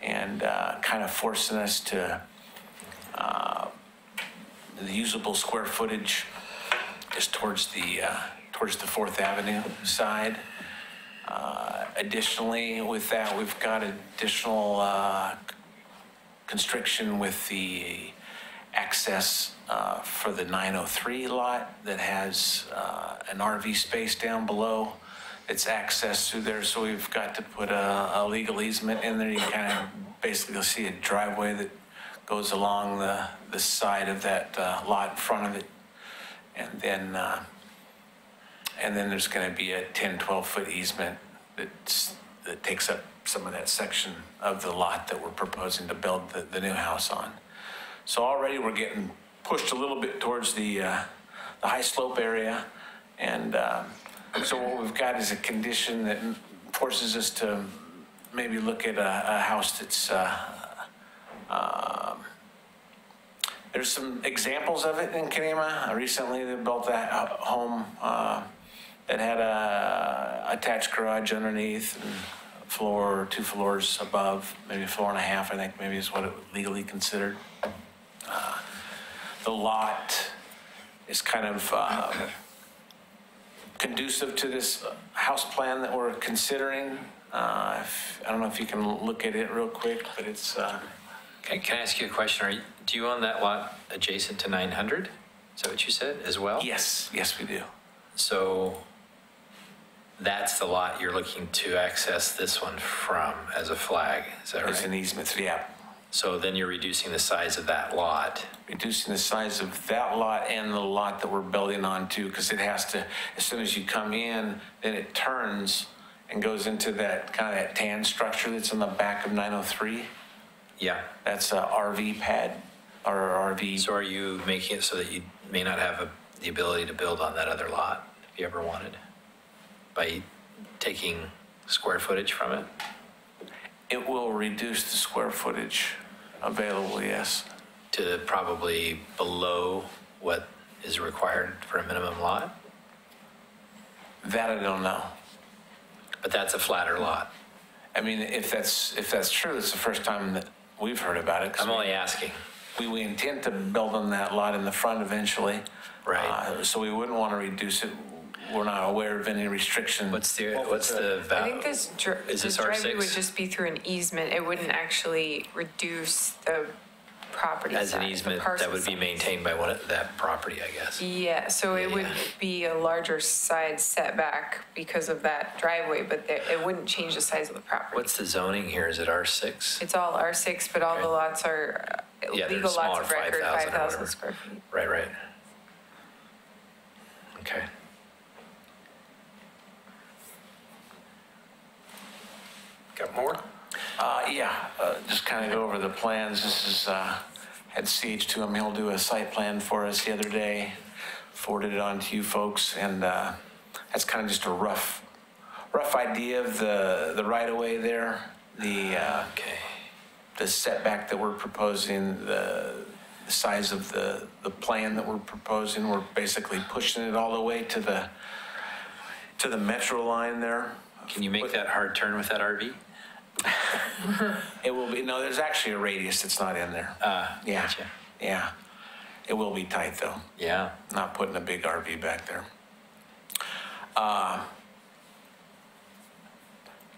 and kind of forcing us to, the usable square footage is towards the Fourth Avenue side. Additionally, with that, we've got additional constriction with the access for the 903 lot that has an RV space down below. It's accessed through there, so we've got to put a legal easement in there. You kind of basically see a driveway that goes along the side of that lot in front of it. And then there's going to be a 10, 12-foot easement that takes up some of that section of the lot that we're proposing to build the new house on. So already we're getting pushed a little bit towards the high slope area. And so what we've got is a condition that forces us to maybe look at a house that's, there's some examples of it in Kenema. Recently they built that home that had a attached garage underneath and floor, 2 floors above, maybe a floor and a half, I think maybe is what it legally considered. The lot is kind of conducive to this house plan that we're considering. I don't know if you can look at it real quick, but it's, Can I ask you a question? Do you own that lot adjacent to 900? Is that what you said as well? yes, we do. So that's the lot you're looking to access this one from as a flag, is that There's an right? easement, yeah. So then you're reducing the size of that lot. Reducing the size of that lot and the lot that we're building on too, because it has to, as soon as you come in, then it turns and goes into that kind of that tan structure that's in the back of 903. Yeah. That's a RV pad or RV. So are you making it so that you may not have the ability to build on that other lot if you ever wanted? By taking square footage from it? It will reduce the square footage available, yes. To probably below what is required for a minimum lot? That I don't know. But that's a flatter lot. I mean, if that's true, it's the first time that we've heard about it. 'Cause I'm only asking. we intend to build on that lot in the front eventually. Right. So we wouldn't want to reduce it. We're not aware of any restriction. What's the I value? think this Is this driveway R6? would just be through an easement. It wouldn't actually reduce the property As an size, the easement parcel that would be size. maintained by that property, I guess. Yeah, so it would be a larger side setback because of that driveway, but it wouldn't change the size of the property. What's the zoning here? Is it R6? It's all R6, but all the lots are Yeah, they're legal lots smaller, of record, 5,000 or 5,000 whatever. square feet. Right. Okay. Got more? Just kind of go over the plans. This is, had CH2M, he'll do a site plan for us the other day, forwarded it on to you folks, and that's kind of just a rough idea of the right-of-way there, Okay. the setback that we're proposing, the size of the plan that we're proposing. We're basically pushing it all the way to the metro line there. Can you make that hard turn with that RV? It will be, no, there's actually a radius that's not in there. Yeah, Gotcha. yeah. It will be tight though, Yeah. not putting a big RV back there.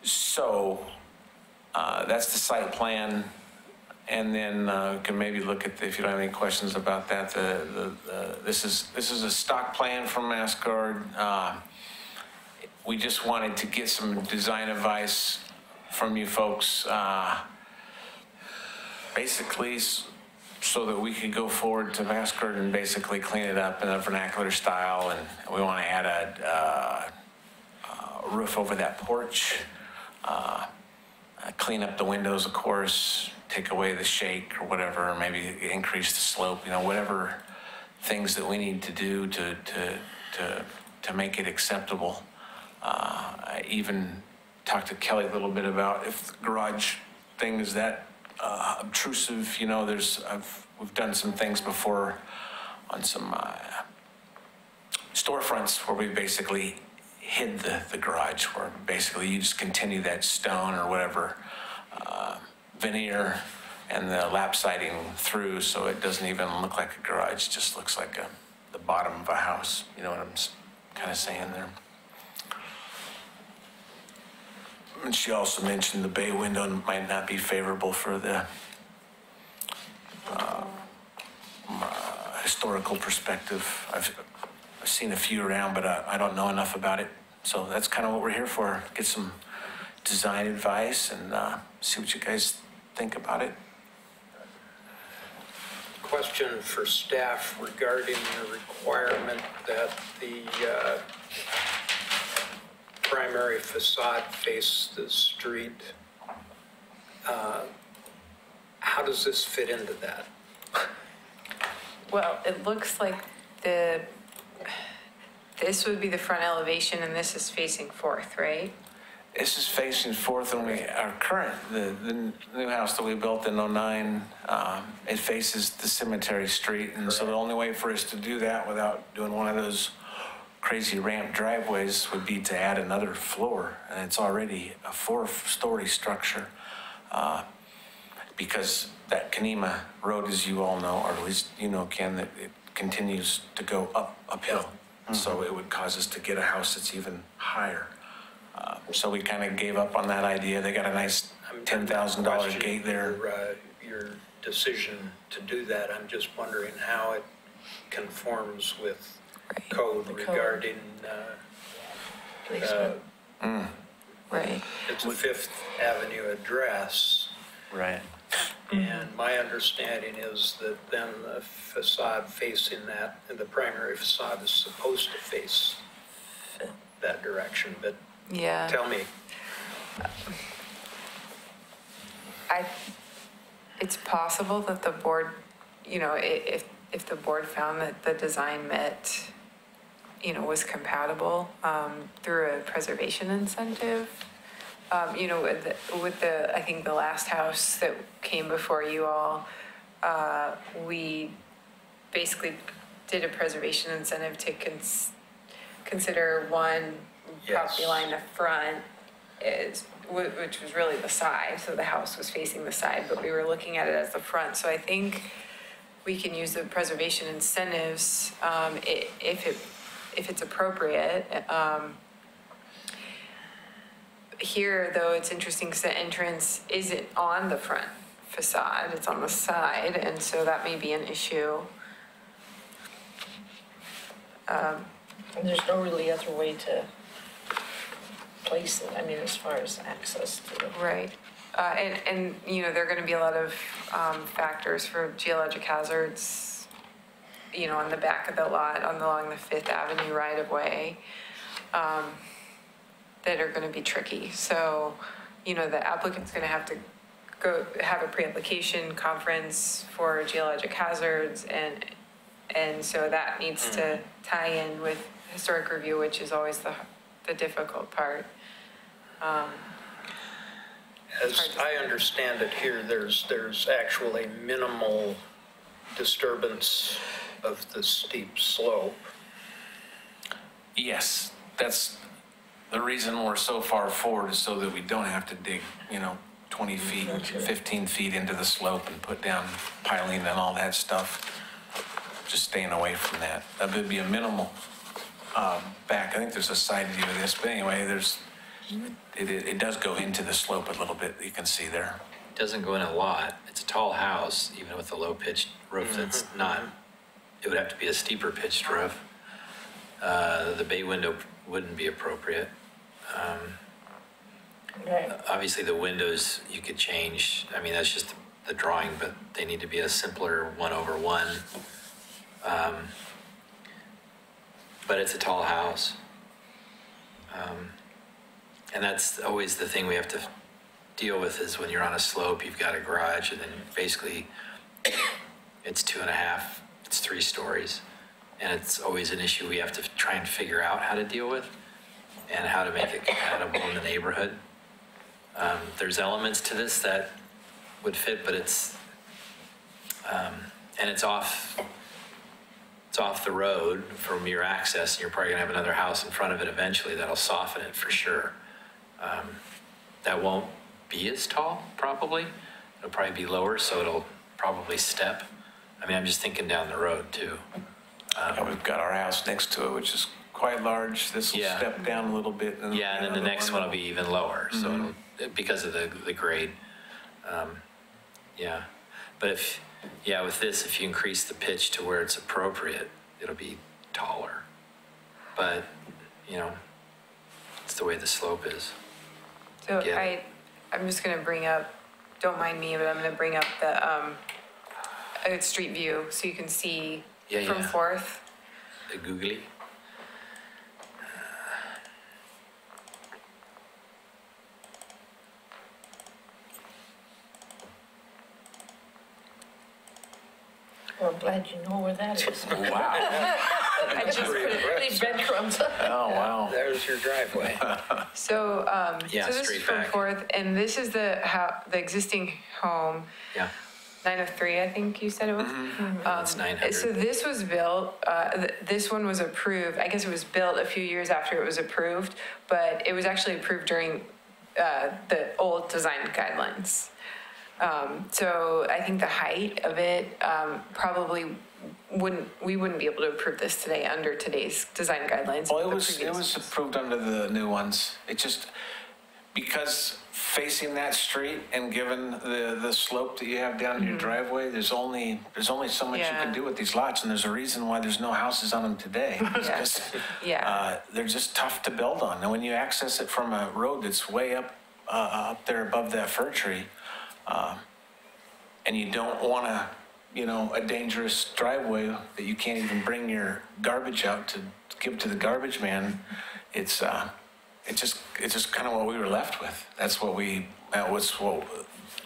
So that's the site plan. And then we can maybe look at, if you don't have any questions about that, this is a stock plan from Mascard. We just wanted to get some design advice from you folks, basically so that we could go forward to Mascard and basically clean it up in a vernacular style. And we want to add a roof over that porch, clean up the windows, of course, take away the shake or whatever, or maybe increase the slope, whatever things that we need to do to make it acceptable. I even talked to Kelly a little bit about if the garage thing is that obtrusive, we've done some things before on some storefronts where we basically hid the garage, where basically you just continue that stone or whatever veneer and the lap siding through, so it doesn't even look like a garage, it just looks like the bottom of a house. You know what I'm kind of saying there? And she also mentioned the bay window might not be favorable for the historical perspective. I've seen a few around, but I don't know enough about it. So that's kind of what we're here for, get some design advice and see what you guys think about it. Question for staff regarding the requirement that the primary facade face the street. How does this fit into that? Well, it looks like this would be the front elevation and this is facing Fourth, right? This is facing Fourth, and our current, the new house that we built in '09, it faces the Cemetery Street. And so the only way for us to do that without doing one of those crazy ramp driveways would be to add another floor, and it's already a 4-story structure. Because that Kanema Road, as you all know, or at least you know, Ken, that it continues to go uphill. So it would cause us to get a house that's even higher. So we kind of gave up on that idea. They got a nice $10,000 gate there. Your decision to do that, I'm just wondering how it conforms with code regarding, Right. it's a Fifth Avenue address. Right. And my understanding is that then the facade facing that, the primary facade is supposed to face that direction, but Yeah. tell me. It's possible that the board, you know, if the board found that the design met, you know, was compatible through a preservation incentive. You know, with the, I think the last house that came before you all, we basically did a preservation incentive to consider one property line, the front is, which was really the side, so the house was facing the side, but we were looking at it as the front. So I think we can use the preservation incentives if it's appropriate. Here, though, it's interesting because the entrance isn't on the front facade, it's on the side, and so that may be an issue. And there's no really other way to place it, I mean, as far as access to it. Right. And, you know, there are going to be a lot of factors for geologic hazards, you know, on the back of the lot, along the Fifth Avenue right-of-way, that are going to be tricky. So, you know, the applicant's going to have to go have a pre-application conference for geologic hazards, and so that needs to tie in with historic review, which is always the difficult part. As I understand it here, there's actually minimal disturbance of the steep slope. Yes, that's the reason we're so far forward, is so that we don't have to dig, 20 feet, 15 feet into the slope and put down piling and all that stuff. Just staying away from that. That would be a minimal back. I think there's a side view of this, but anyway, it does go into the slope a little bit, you can see there. It doesn't go in a lot. It's a tall house, even with a low-pitched roof that's not, it would have to be a steeper pitched roof. The bay window wouldn't be appropriate. Right. Obviously, the windows you could change. I mean, that's just the drawing, but they need to be a simpler 1/1. But it's a tall house. And that's always the thing we have to deal with, is when you're on a slope, you've got a garage, and then basically it's 2.5, it's 3 stories. And it's always an issue we have to try and figure out how to deal with and how to make it compatible in the neighborhood. There's elements to this that would fit, but it's off the road from your access, and you're probably gonna have another house in front of it eventually that'll soften it for sure. That won't be as tall, probably. It'll probably be lower, so it'll probably step. I mean, I'm just thinking down the road too. And we've got our house next to it, which is quite large. This will Yeah. step down a little bit. Yeah, and then the next one will be even lower, so it'll, because of the grade. Yeah, but with this, if you increase the pitch to where it's appropriate, it'll be taller. But, it's the way the slope is. So Yeah. I'm just gonna bring up, don't mind me, but I'm gonna bring up a street view so you can see Yeah, from yeah. Fourth. The googly. Well, I'm glad you know where that is. Wow. I just put it, Leave breadcrumbs. Oh, wow. There's your driveway. so, Yeah, so this is straight from back. Fourth, and this is the existing home. Yeah. 903, I think you said it was. It's 900. So this was built, this one was approved, I guess it was built a few years after it was approved, but it was actually approved during the old design guidelines. So I think the height of it probably we wouldn't be able to approve this today under today's design guidelines. Well, The it previous was approved under the new ones. It just, because facing that street and given the slope that you have down your driveway, there's only so much you Yeah. can do with these lots, and there's a reason why there's no houses on them today. It's Yeah. 'cause, Yeah. they're just tough to build on. And when you access it from a road that's way up there above that fir tree, and you don't want to, a dangerous driveway that you can't even bring your garbage out to give to the garbage man, it's just kind of what we were left with. That's what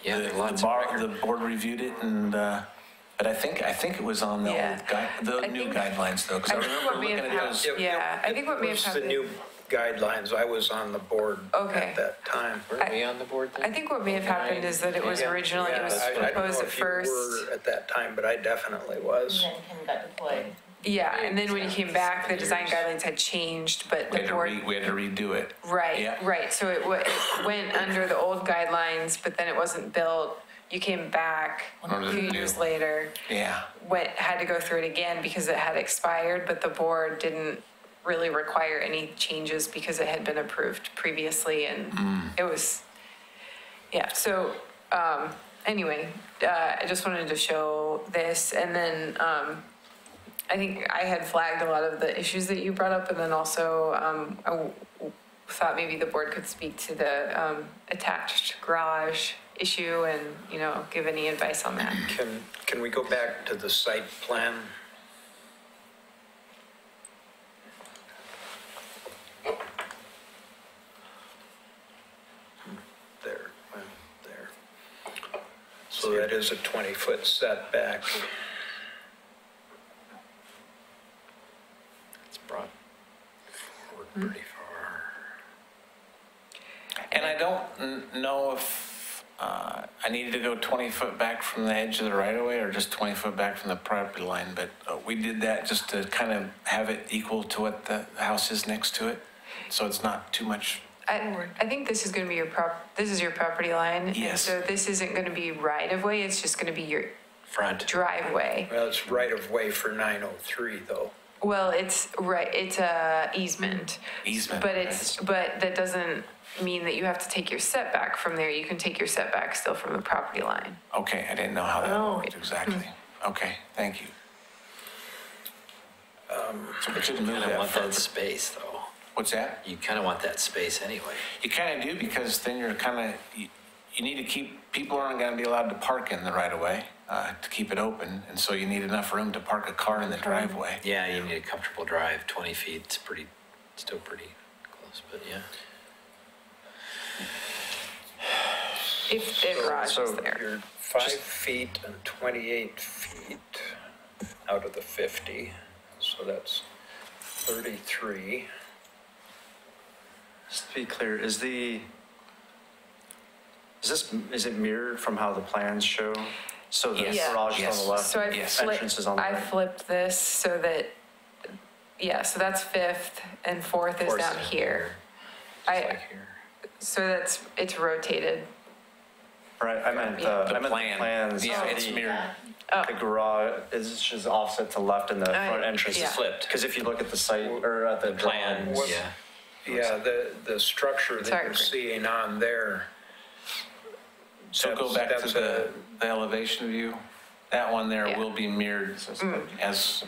Yeah, the lots of record. the board reviewed it, and but I think it was on the Yeah. the new guidelines though, because I I think remember what may looking have at those. happened- Yeah, I think what may have It was happened- the new guidelines. I was on the board Okay. at that time. Were we on the board then? I think what may have happened is that it was originally, it was I don't know proposed at if you first. were at that time, but I definitely was. And then Kim got deployed. Yeah, and then when you came back, the design guidelines had changed, but We the had, board. we had to redo it. Right, Yeah. right. So it went under the old guidelines, but then it wasn't built. You came back Under a the few new. years later, Yeah. had to go through it again because it had expired, but the board didn't really require any changes because it had been approved previously and it was, yeah. So, anyway, I just wanted to show this, and then, I think I had flagged a lot of the issues that you brought up, and then also, thought maybe the board could speak to the, attached garage issue and, give any advice on that. Can we go back to the site plan? There, well, there. So that is a 20-foot setback. It's brought forward pretty far. And I don't know if I needed to go 20 foot back from the edge of the right of way or just 20 foot back from the property line, but we did that just to kind of have it equal to what the house is next to it. So it's not too much. I think this is going to be this is your property line. And Yes. so this isn't going to be right of way, it's just going to be your Front. driveway. Well, it's right of way for 903, though. Well, it's right, it's a easement. Easement, But right. but that doesn't mean that you have to take your setback from there. You can take your setback still from the property line. Okay, I didn't know how that Oh. worked exactly. Okay, thank you. So we shouldn't move Kind of that want further. that space, though. What's that? You kind of want that space anyway. You kind of do, because then you're kind of, you need to keep, people aren't going to be allowed to park in the right of way to keep it open. And so you need enough room to park a car in the driveway. Yeah, you need a comfortable drive. 20 feet, it's still pretty close, but yeah. If the garage is there. You're 5 feet and 28 feet out of the 50, so that's 33. Just to be clear, is it mirrored from how the plans show? So the Yes. garage is on Yes. the left, So I Yes. entrance is on the I right. flipped this so that, yeah, so that's Fifth and Fourth is Fourth's down down here. Just like here. So it's rotated. Right, I meant Yeah. the plan. plans. Yeah, it's the- mirrored. The garage is just offset to left and the front entrance yeah. is flipped. Because if you look at the site, or at the Plans, drawings. yeah. Yeah, the structure that Sorry, you're Chris. seeing on there. So go back to that's the elevation view. That one there Yeah. will be mirrored as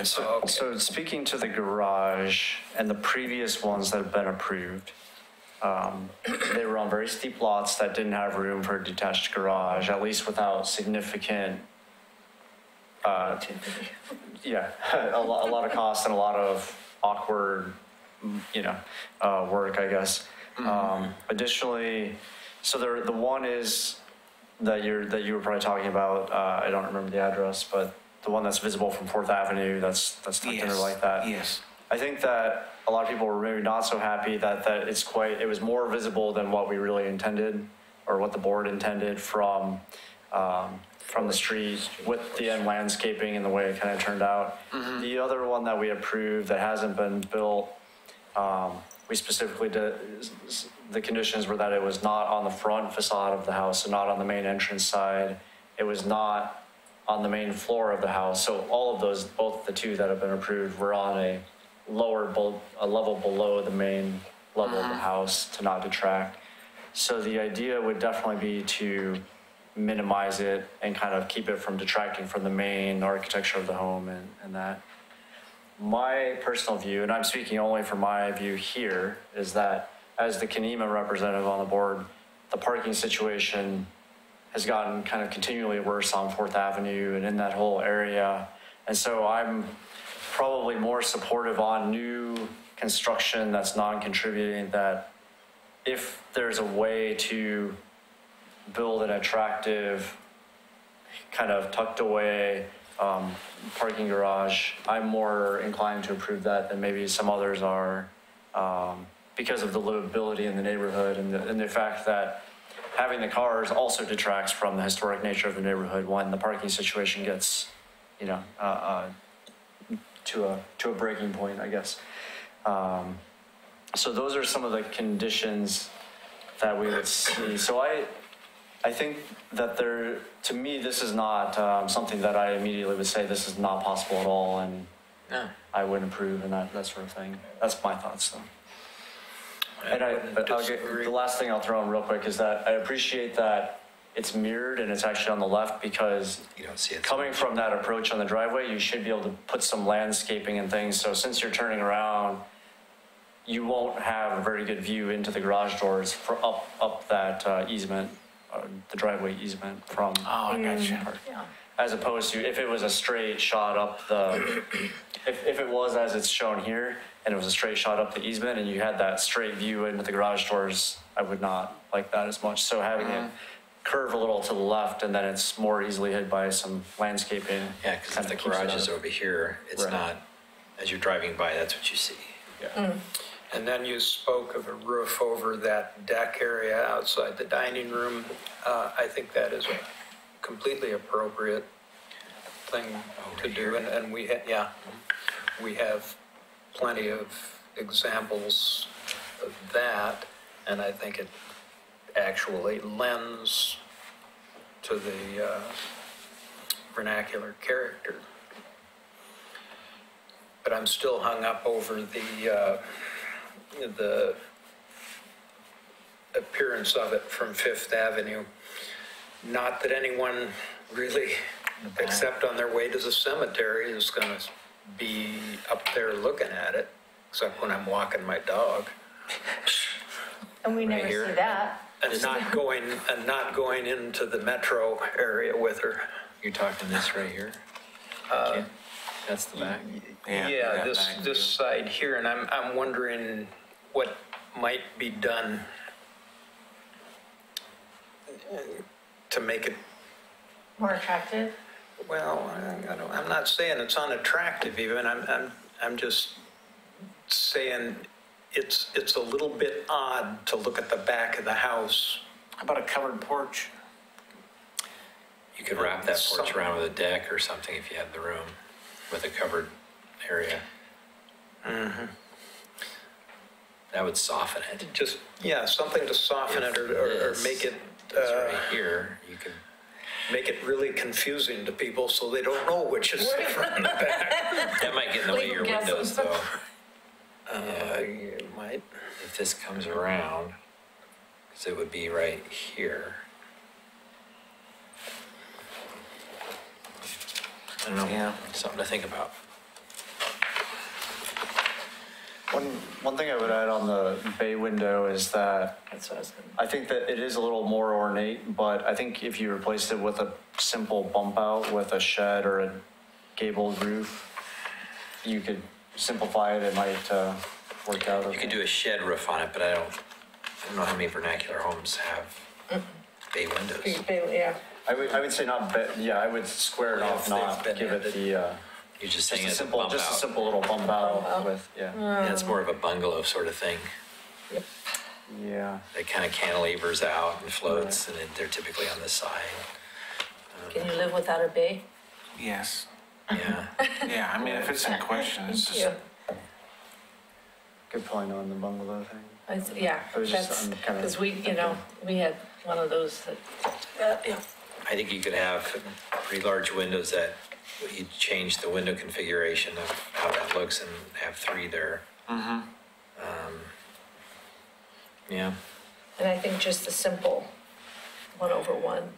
So speaking to the garage and the previous ones that have been approved, they were on very steep lots that didn't have room for a detached garage, at least without significant, yeah, a lot of cost and a lot of awkward, work, I guess. Additionally, so the one is that you were probably talking about, I don't remember the address, but the one that's visible from Fourth Avenue, that's tucked in there like that. Yes. I think that a lot of people were maybe not so happy that it was more visible than what we really intended or what the board intended from from the street with the end landscaping and the way it kind of turned out. The other one that we approved that hasn't been built, we specifically did, the conditions were that it was not on the front facade of the house, so not on the main entrance side. It was not on the main floor of the house. So all of those, both the two that have been approved, were on a a level below the main level of the house to not detract. So the idea would definitely be to minimize it and kind of keep it from detracting from the main architecture of the home and that. My personal view, and I'm speaking only from my view here, is that as the Kenema representative on the board, the parking situation has gotten kind of continually worse on 4th Avenue and in that whole area. And so I'm probably more supportive on new construction that's non-contributing, that if there's a way to build an attractive, kind of tucked away parking garage, I'm more inclined to approve that than maybe some others are, because of the livability in the neighborhood and the fact that having the cars also detracts from the historic nature of the neighborhood when the parking situation gets, you know, to a breaking point, I guess. So those are some of the conditions that we would see. So I think that to me, this is not something that I immediately would say this is not possible at all, and I wouldn't approve and that sort of thing. That's my thoughts, though. And the last thing I'll throw in real quick is that I appreciate that it's mirrored and it's actually on the left, because You don't see it. coming from that approach on the driveway, you should be able to put some landscaping and things. So since you're turning around, you won't have a very good view into the garage doors for up that easement, the driveway easement from. Oh, I got you. As opposed to if it was a straight shot up the, if it was as it's shown here, and it was a straight shot up the easement and you had that straight view into the garage doors, I would not like that as much. So having it curve a little to the left and then it's more easily hid by some landscaping. Yeah, because if kinda the keeps it garage out is of- over here, it's Right. not, as you're driving by, that's what you see. And then you spoke of a roof over that deck area outside the dining room. I think that is a completely appropriate thing to do. And we, we have plenty of examples of that. And I think it actually lends to the vernacular character. But I'm still hung up over the appearance of it from Fifth Avenue. Not that anyone really, except on their way to the cemetery, is going to be up there looking at it, except when I'm walking my dog. And we never here. see that. And not going into the metro area with her. You're talking this right here? Okay. That's the back? Yeah, that this back this side here, and I'm wondering what might be done to make it, More attractive? well, I'm not saying it's unattractive even, I'm just saying it's a little bit odd to look at the back of the house. How about a covered porch? You could wrap that porch around with a deck or something if you had the room with a covered area. That would soften it. Just, something to soften it or make it, It's right here, you could, make it really confusing to people so they don't know which is the front and the back. that might get in the way of your windows though. You might. If this comes around, because it would be right here. I don't know, Yeah. something to think about. One thing I would add on the bay window is that That's what I was gonna. I think that it is a little more ornate, but I think if you replaced it with a simple bump out with a shed or a gabled roof, you could simplify it. It might work out. You could do a shed roof on it, but I don't know how many vernacular homes have bay windows. Yeah. I would say not. I would square it Well, off, if not they've been give it the. You're just Just saying a it's a simple, bump just a out. simple little bump out with, Yeah, it's more of a bungalow sort of thing. yeah. It kind of cantilevers out and floats, and they're typically on the side. Can you live without a bay? Yes. Yeah. Yeah, I mean, if it's in question, it's just, Good point on the bungalow thing. Yeah, I was just- that's, I'm kinda because we, you know, we had one of those that, yeah. I think you could have pretty large windows that you change the window configuration of how that looks and have 3 there. Yeah. And I think just the simple 1/1.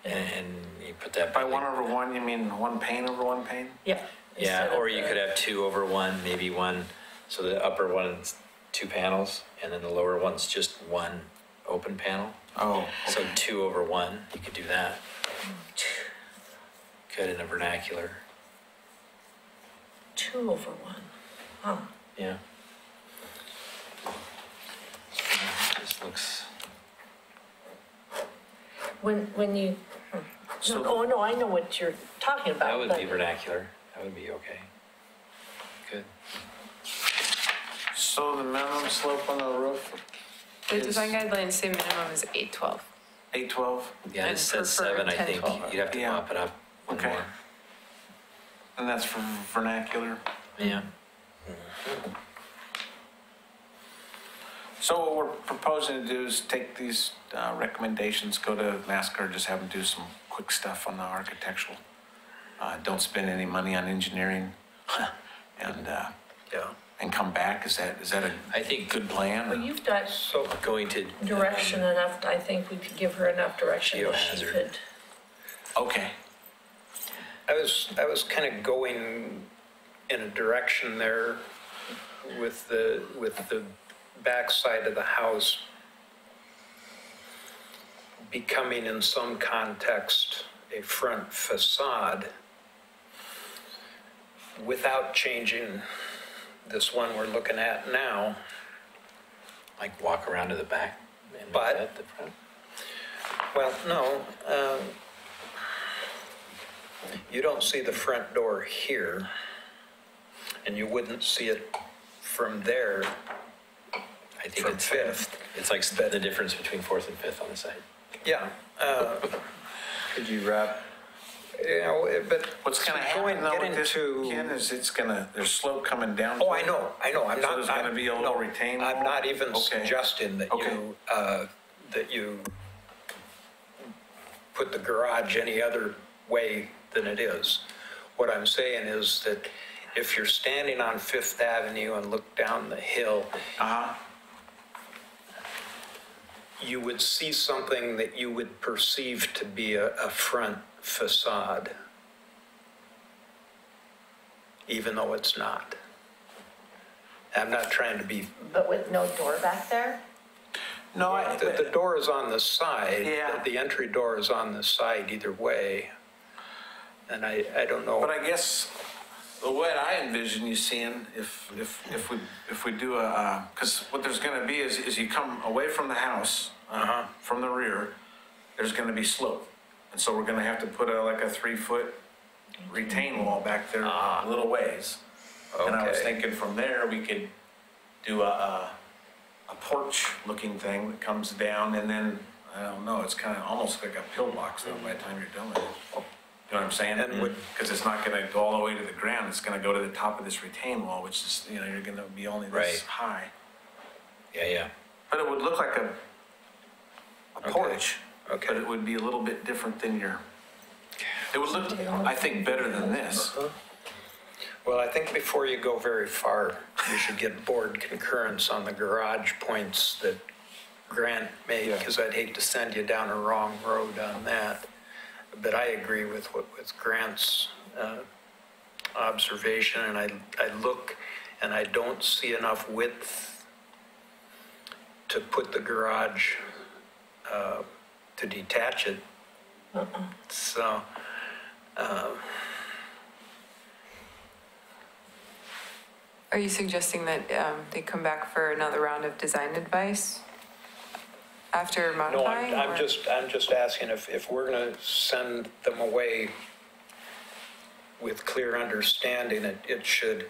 And you put that. by 1/1, you mean one pane over one pane? Yeah. Yeah, instead or of you the- could have 2/1, maybe one, so the upper one's 2 panels, and then the lower one's just 1 open panel. Oh, So 2/1, you could do that. Good in a vernacular. 2/1. Huh. Yeah. Just looks, When you, oh, no, I know what you're talking about. that would but- be vernacular. That would be okay. Good. so the minimum slope on the roof, The Is- design guidelines say minimum is 812. 812? Yeah, And this says prefer 7, I 10, think. 12. You'd have to Yeah. bump it up one Okay. more. And that's for vernacular? Yeah. So what we're proposing to do is take these recommendations, go to NASCAR, just have them do some quick stuff on the architectural. Don't spend any money on engineering and, Yeah. and come back. Is that a I think good plan? Well, you've got So, going to. direction enough, I think we could give her enough direction that she Geohazard. could. Okay. I was kind of going in a direction there with the backside of the house becoming in some context a front facade without changing this one we're looking at now. Like walk around to the back and make But- that the front? Well, no, you don't see the front door here, and you wouldn't see it from there. I think From it's Fifth. It's like the difference between 4th and 5th on the side. Yeah, Could you wrap, you know, but. What's going to going- happen though get with this, into- Ken, is there's slope coming down. Oh, to I it? know. I'm So not. there's gonna be a little no, retaining I'm wall? not even Okay. suggesting that you put the garage any other way than it is. What I'm saying is that if you're standing on Fifth Avenue and look down the hill, Uh-huh. you would see something that you would perceive to be a front facade, even though it's not. I'm not trying to be, But with no door back there? No, the door is on the side. Yeah. The entry door is on the side either way. And I don't know. But I guess the way I envision you seeing, if we do because what there's going to be is you come away from the house, from the rear, there's going to be slope, and so we're going to have to put like a 3-foot retaining wall back there a little ways. And I was Okay. thinking from there we could do a porch-looking thing that comes down, and then I don't know, it's kind of almost like a pillbox though by the time you're done with it. You know what I'm saying? And would- Because it's not going to go all the way to the ground. It's going to go to the top of this retaining wall, which is, you're going to be only this Right. high. Yeah. But it would look like a Okay. porch. Okay. But it would be a little bit different than it would look, I think, better than this. Well, I think before you go very far, you should get board concurrence on the garage points that Grant made, because I'd hate to send you down a wrong road on that. But I agree with Grant's observation, and I look and I don't see enough width to put the garage, to detach it. So, Are you suggesting that they come back for another round of design advice after no, modifying? I'm or- just asking if we're gonna send them away with clear understanding, it should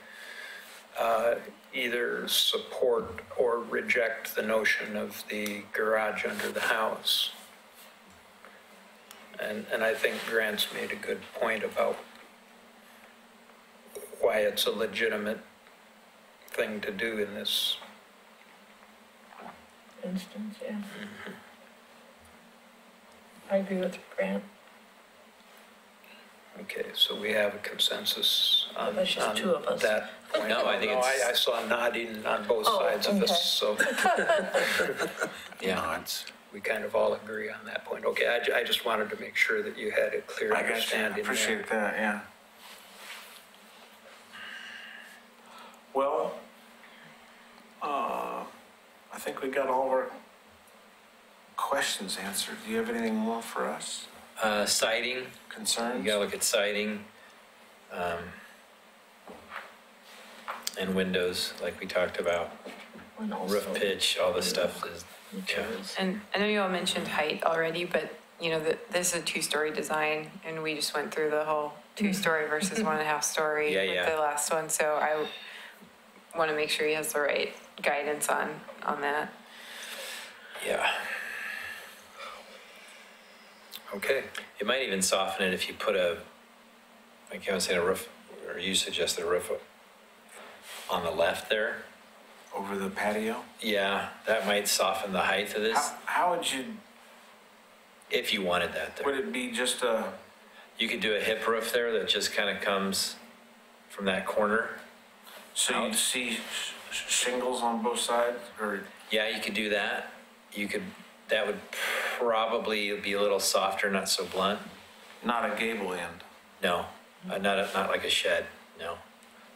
either support or reject the notion of the garage under the house. And I think Grant's made a good point about why it's a legitimate thing to do in this. Instance, yeah. I agree with Grant. Okay, so we have a consensus on That's just two of us. that point. No, I think No, it's- I saw nodding on both Oh, sides of okay. this, so Yeah. we kind of all agree on that point. Okay, I just wanted to make sure that you had a clear I got you. I understanding there. appreciate that, yeah. Well, I think we got all of our questions answered. Do you have anything more for us? Siding, you Concerns? gotta look at siding. And windows, like we talked about, And roof also pitch, all this stuff is, yeah. materials. And I know you all mentioned height already, but you know, this is a two-story design and we just went through the whole two-story versus 1.5 story Yeah, with yeah. the last one. So I want to make sure he has the right guidance on that. Yeah. Okay, It might even soften it if you put a, like I was saying, a roof, or you suggested a roof on the left there. Over the patio? Yeah, that might soften the height of this, How would you, if you wanted that would there. it be just a, You could do a hip roof there that just kind of comes from that corner. so you'd see shingles on both sides, or? Yeah, you could do that. You could, that would probably be a little softer, not so blunt. Not a gable end? No, not like a shed, no.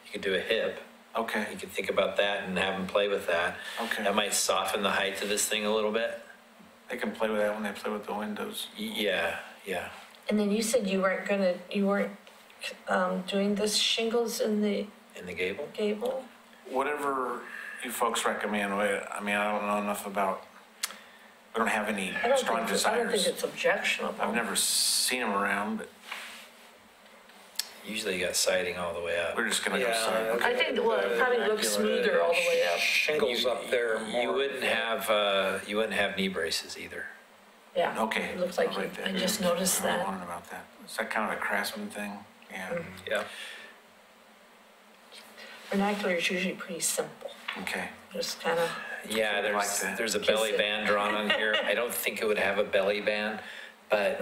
You could do a hip. Okay, You could think about that and have them play with that. okay. That might soften the height of this thing a little bit. They can play with that when they play with the windows. Yeah, yeah. And then you said you weren't doing this shingles in the In the gable? gable? Whatever you folks recommend, I mean, I don't know enough about, we don't have any I don't strong think desires. it's objectionable. I've never seen them around, but Usually you got siding all the way up. we're just gonna go Yeah, side. I think, well, it probably looks smoother all the way up. shingles up there more. You wouldn't have knee braces either. Yeah. Okay. It looks like, I'll write that I down. just noticed I was that. wondering about that. Is that kind of a Craftsman thing? Yeah, Yeah, Vernacular is usually pretty simple, okay. just kind of, Yeah, like that. there's a belly Kiss it. band drawn on here. I don't think it would have a belly band, but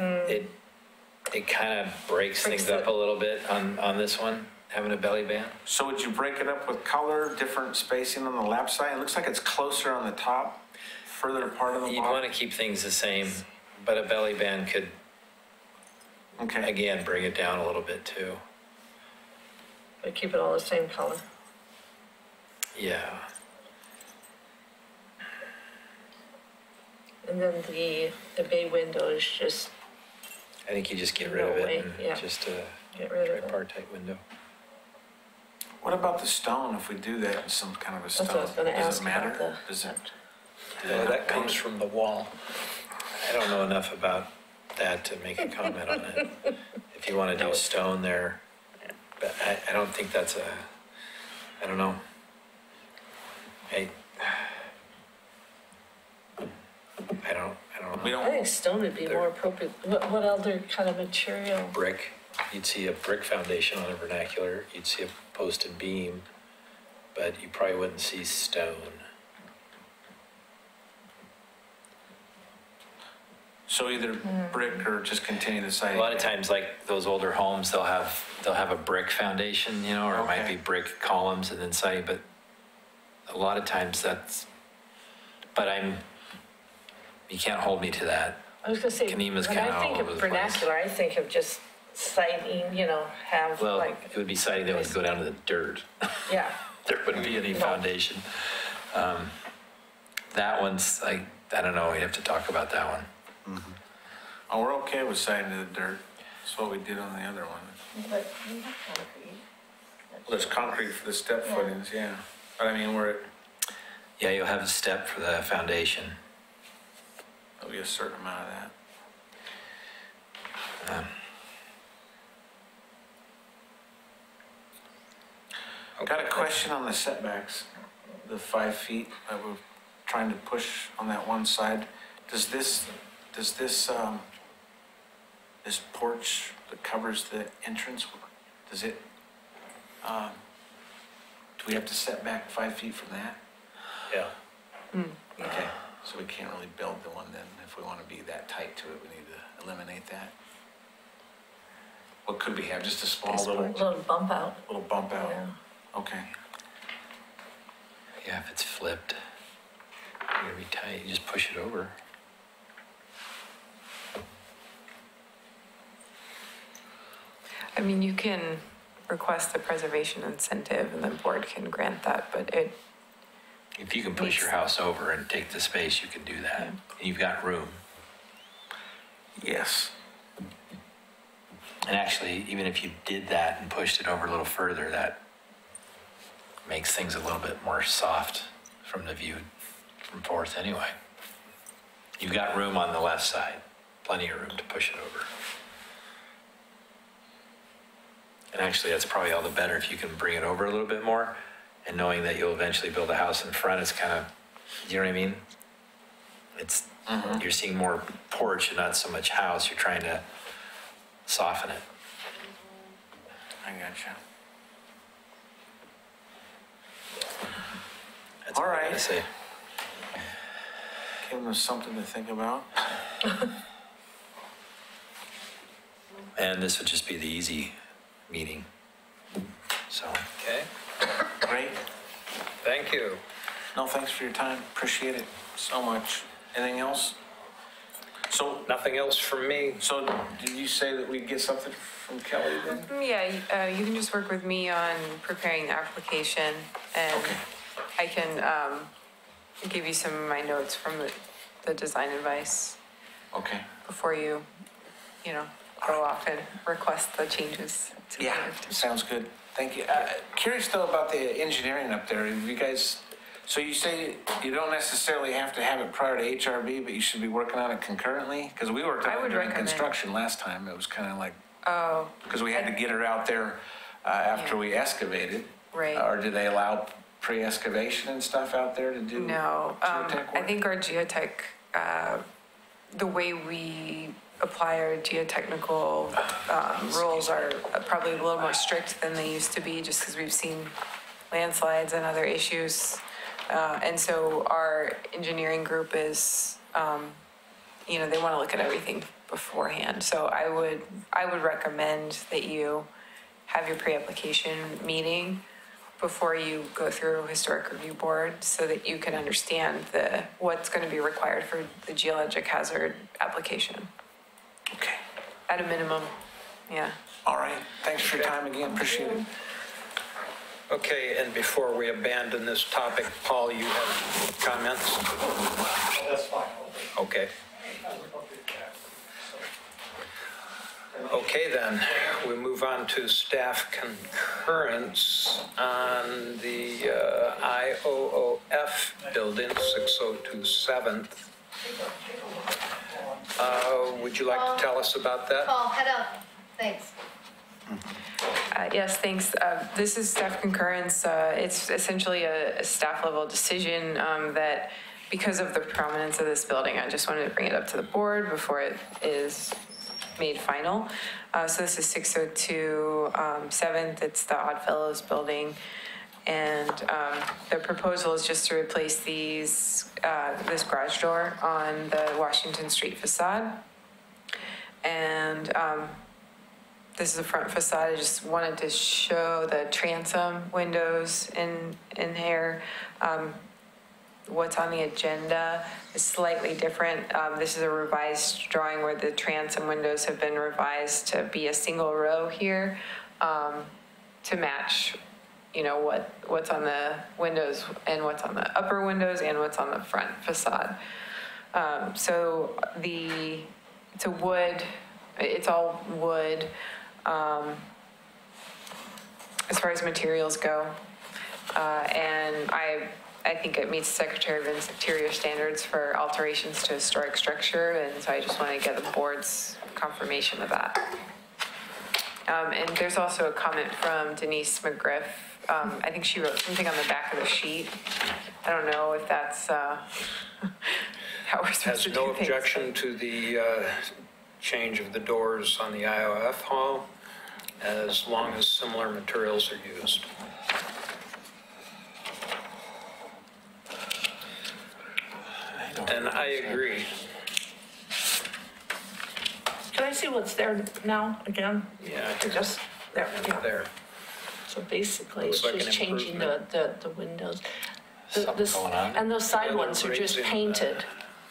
it kind of breaks Breaks things up the- a little bit on this one, having a belly band. So would you break it up with color, different spacing on the lap side? It looks like it's closer on the top, further apart on the You'd want bottom. to keep things the same, but a belly band could, Okay, again, bring it down a little bit too. but keep it all the same color. Yeah. And then the bay window is just I think you just get rid of No way, it and yeah. just a get rid of it. tripartite window. what about the stone, if we do that in some kind of a stone? That's what I was gonna Does ask it matter? about the. Does it? well, that comes from the wall. I don't know enough about that to make a comment on it. If you want to do stone there, but I don't think that's I don't know. I don't We know. I don't, think stone would be more appropriate. What other kind of material? Brick, you'd see a brick foundation on a vernacular, you'd see a post and beam, but you probably wouldn't see stone. so either brick or just continue the A siding? lot of times, like those older homes, they'll have a brick foundation, you know, or it might be Okay. brick columns and then siding, but a lot of times but you can't hold me to that. I was gonna say, Kenema's when kinda I think all over of the place. vernacular, I think of just siding, have Well, like, it would be siding that would go down to the dirt. yeah. There wouldn't be any No. foundation. That one's like, I don't know, we'd have to talk about that one. Oh, we're okay with siding to the dirt. That's what we did on the other one. But you have concrete. Well, there's concrete for the step footings, yeah. But I mean, Yeah, you'll have a step for the foundation. there'll be a certain amount of that. I've got a question on the setbacks, the 5 feet that we're trying to push on that one side. Does this this porch that covers the entrance, does it, do we have to set back 5 feet from that? Yeah. Okay, so we can't really build the one then, if we want to be that tight to it, we need to eliminate that. What could we have, just a small little Little bump out. bump out? Yeah. Okay, Yeah, if it's flipped, you're gonna be tight, you just push it over. I mean, you can request a preservation incentive and the board can grant that, but it, If you can push your house over and take the space, you can do that. Yeah. And you've got room. yes. And actually, even if you did that and pushed it over a little further, that makes things a little bit more soft from the view from Fourth anyway. You've got room on the left side, plenty of room to push it over. And actually, that's probably all the better if you can bring it over a little bit more, and knowing that you'll eventually build a house in front is kind of, you know what I mean? It's, you're seeing more porch and not so much house, you're trying to soften it. I gotcha. That's All all I right. gotta say. Give them something to think about. And this would just be the easy meeting. So, Okay, Great. thank you. No, thanks for your time. Appreciate it so much. Anything else? So, Nothing else from me. so did you say that we'd get something from Kelly then? yeah, you can just work with me on preparing the application and Okay. I can give you some of my notes from the design advice Okay. before you go off and request the changes to be Yeah, moved. sounds good. Thank you. Curious though about the engineering up there. Have you guys, so you say you don't necessarily have to have it prior to HRB, but you should be working on it concurrently? Because we worked I on it would during recommend- construction last time. It was kind of like, Oh, because we had to get it out there after Yeah. we excavated. right. Or do they allow pre-excavation and stuff out there to do? No, geotech I work? think our geotech, the way we apply our geotechnical rules are probably a little more strict than they used to be, just because we've seen landslides and other issues. And so our engineering group is, they want to look at everything beforehand. So I would recommend that you have your pre-application meeting before you go through Historic Review Board so that you can understand what's going to be required for the geologic hazard application Okay. at a minimum. Yeah. All right. Thanks for your time again. Appreciate it. Okay, and before we abandon this topic, Paul, you have comments? That's fine. Okay. Okay, then, we move on to staff concurrence on the IOOF building, 602 7th. Would you like to tell us about that? Paul, head up. Thanks. Yes, thanks. This is staff concurrence. It's essentially a staff level decision that because of the prominence of this building, I just wanted to bring it up to the board before it is made final. So this is 602 7th. It's the Oddfellows building. And the proposal is just to replace this garage door on the Washington Street facade. And this is the front facade. I just wanted to show the transom windows in here. What's on the agenda is slightly different. This is a revised drawing where the transom windows have been revised to be a single row here to match, what's on the windows and what's on the upper windows and what's on the front facade. So it's a wood, it's all wood as far as materials go. And I think it meets Secretary of Interior standards for alterations to historic structure, and so I just want to get the board's confirmation of that. And there's also a comment from Denise McGriff. I think she wrote something on the back of the sheet. I don't know if that's how we're supposed Has to do no things. objection to the change of the doors on the IOF hall, as long as similar materials are used. And I agree. Can I see what's there now again? Yeah, Just, there, yeah. there. So basically, Looks it's like just an changing the windows. Something This- going on. And those side Yeah, ones are just raising, painted,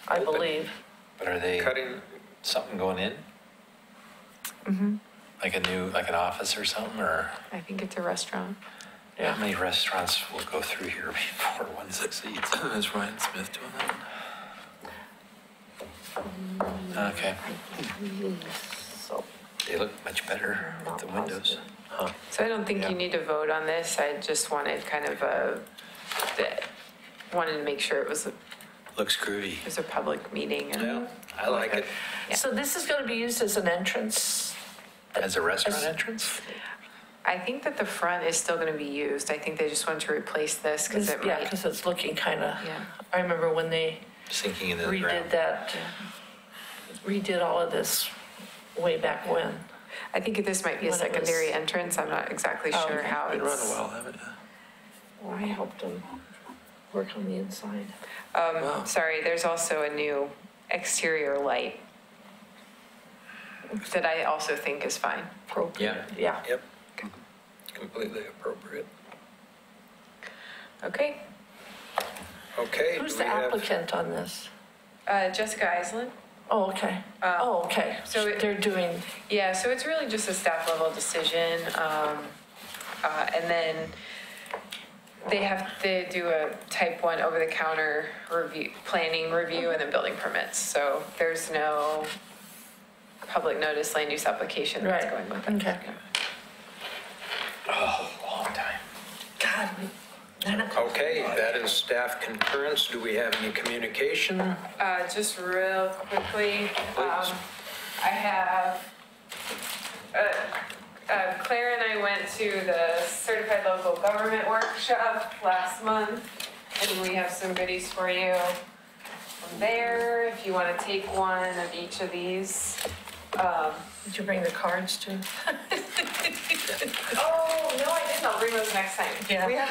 I believe. But are they, Cutting, something going in? Like like an office or something, or I think it's a restaurant. how many restaurants will go through here before one succeeds? Is Ryan Smith doing that? Okay, So, they look much better with the windows. Huh. So I don't think you need to vote on this. I just wanted kind of wanted to make sure it was Looks groovy. a public meeting. And yeah, I like it. so this is gonna be used as an entrance? As a restaurant entrance? I think that the front is still going to be used. I think they just want to replace this because it Yeah, might. because it's looking kinda, Yeah. I remember when they Sinking into the ground. redid all of this way back when. I think this might be a When it was- secondary entrance. I'm not exactly Oh, sure okay. how Been around a it's. while, haven't you? Well, I helped them work on the inside. Sorry, there's also a new exterior light that I also think is fine. Appropriate. Yeah. Yep. Completely appropriate. Okay. Okay. Who's do the we have- applicant on this? Jessica Island. Oh, okay. Oh, okay. so it- They're doing, Yeah, so it's really just a staff level decision. And then they have to do a type 1 over the counter review, planning review, and then building permits. So there's no public notice land use application that's Right, going with it. okay. Oh, long time. God, Okay, that is staff concurrence. Do we have any communication? Just real quickly, Please. I have, Claire and I went to the Certified Local Government Workshop last month, and we have some goodies for you from there, if you want to take one of each of these. did you bring the cards too? Oh, no, I didn't, I'll bring those next time. Yeah. We have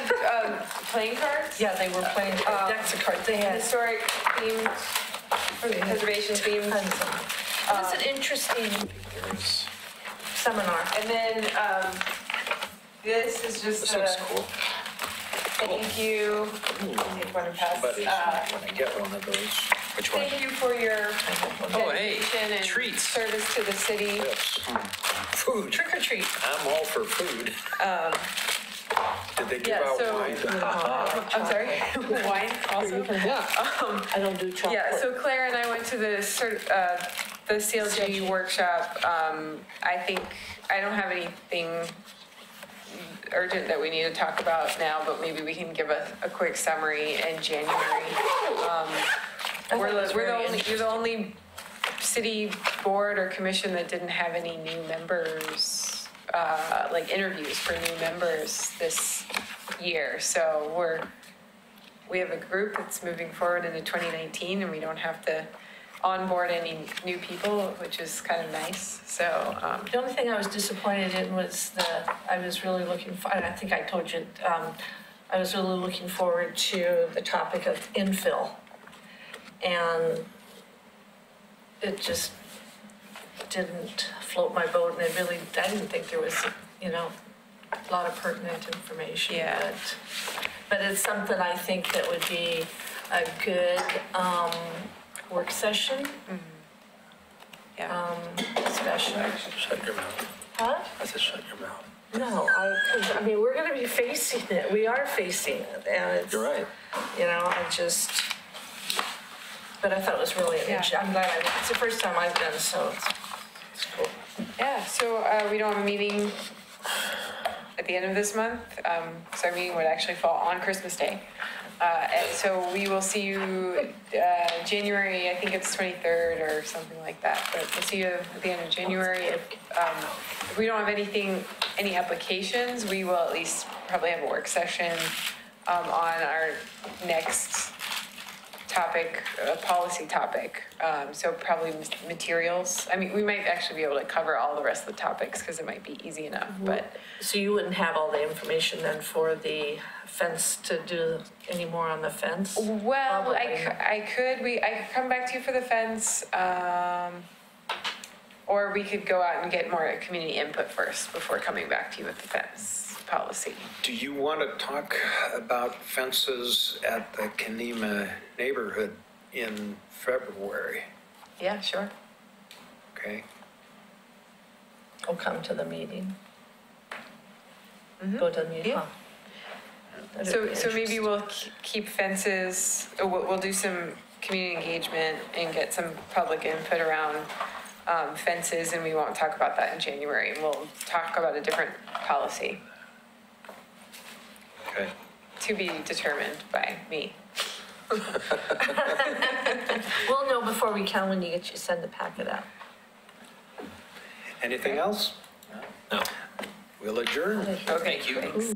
playing cards. Yeah, they were playing decks of cards. They had Historic themed, preservation themed. tons of them. It was an interesting There's, seminar. And then, this is just This looks cool. thank you. Take one and pass. Buddies, when I get one of those. which one? Thank you for your Oh, hey, dedication and treats. service to the city. Yes. Food. Trick or treat. I'm all for food. Did they give Yeah, out so, wine? I'm sorry, wine also? I don't do chocolate. Yeah, so Claire and I went to the CLG workshop. I think, I don't have anything urgent that we need to talk about now, but maybe we can give a quick summary in January. You're the only city board or commission that didn't have any new members, like interviews for new members this year. So we have a group that's moving forward into 2019, and we don't have to onboard any new people, which is kind of nice. So, The only thing I was disappointed in was I was really looking for, and I think I told you, I was really looking forward to the topic of infill. And it just didn't float my boat, and I didn't think there was, a lot of pertinent information. Yeah. But it's something I think that would be a good work session, yeah. discussion. Shut your mouth. Huh? I said shut your mouth. No, I mean, we're gonna be facing it, we are facing it, and it's. You're right. But I thought it was really, Yeah. I'm glad, it's the first time I've done, so it's cool. Yeah, so we don't have a meeting at the end of this month. So our meeting would actually fall on Christmas Day. And so we will see you January, I think it's 23rd or something like that. But we'll see you at the end of January. If we don't have any applications, we will at least probably have a work session on our next topic, a policy topic. So probably materials. I mean, we might actually be able to cover all the rest of the topics because it might be easy enough, but. So you wouldn't have all the information then for the fence to do any more on the fence? Well, Probably. I could come back to you for the fence, or we could go out and get more community input first before coming back to you with the fence policy. Do you want to talk about fences at the Kenema neighborhood in February? Yeah, sure. Okay. Or come to the meeting? Go to the meeting? Yeah. Huh. That'd So be maybe interesting. we'll keep fences, we'll do some community engagement and get some public input around fences, and we won't talk about that in January. And we'll talk about a different policy Okay. to be determined by me. We'll know before we can when you send the packet out. Anything else? No. We'll adjourn. Okay, Thank you. thanks.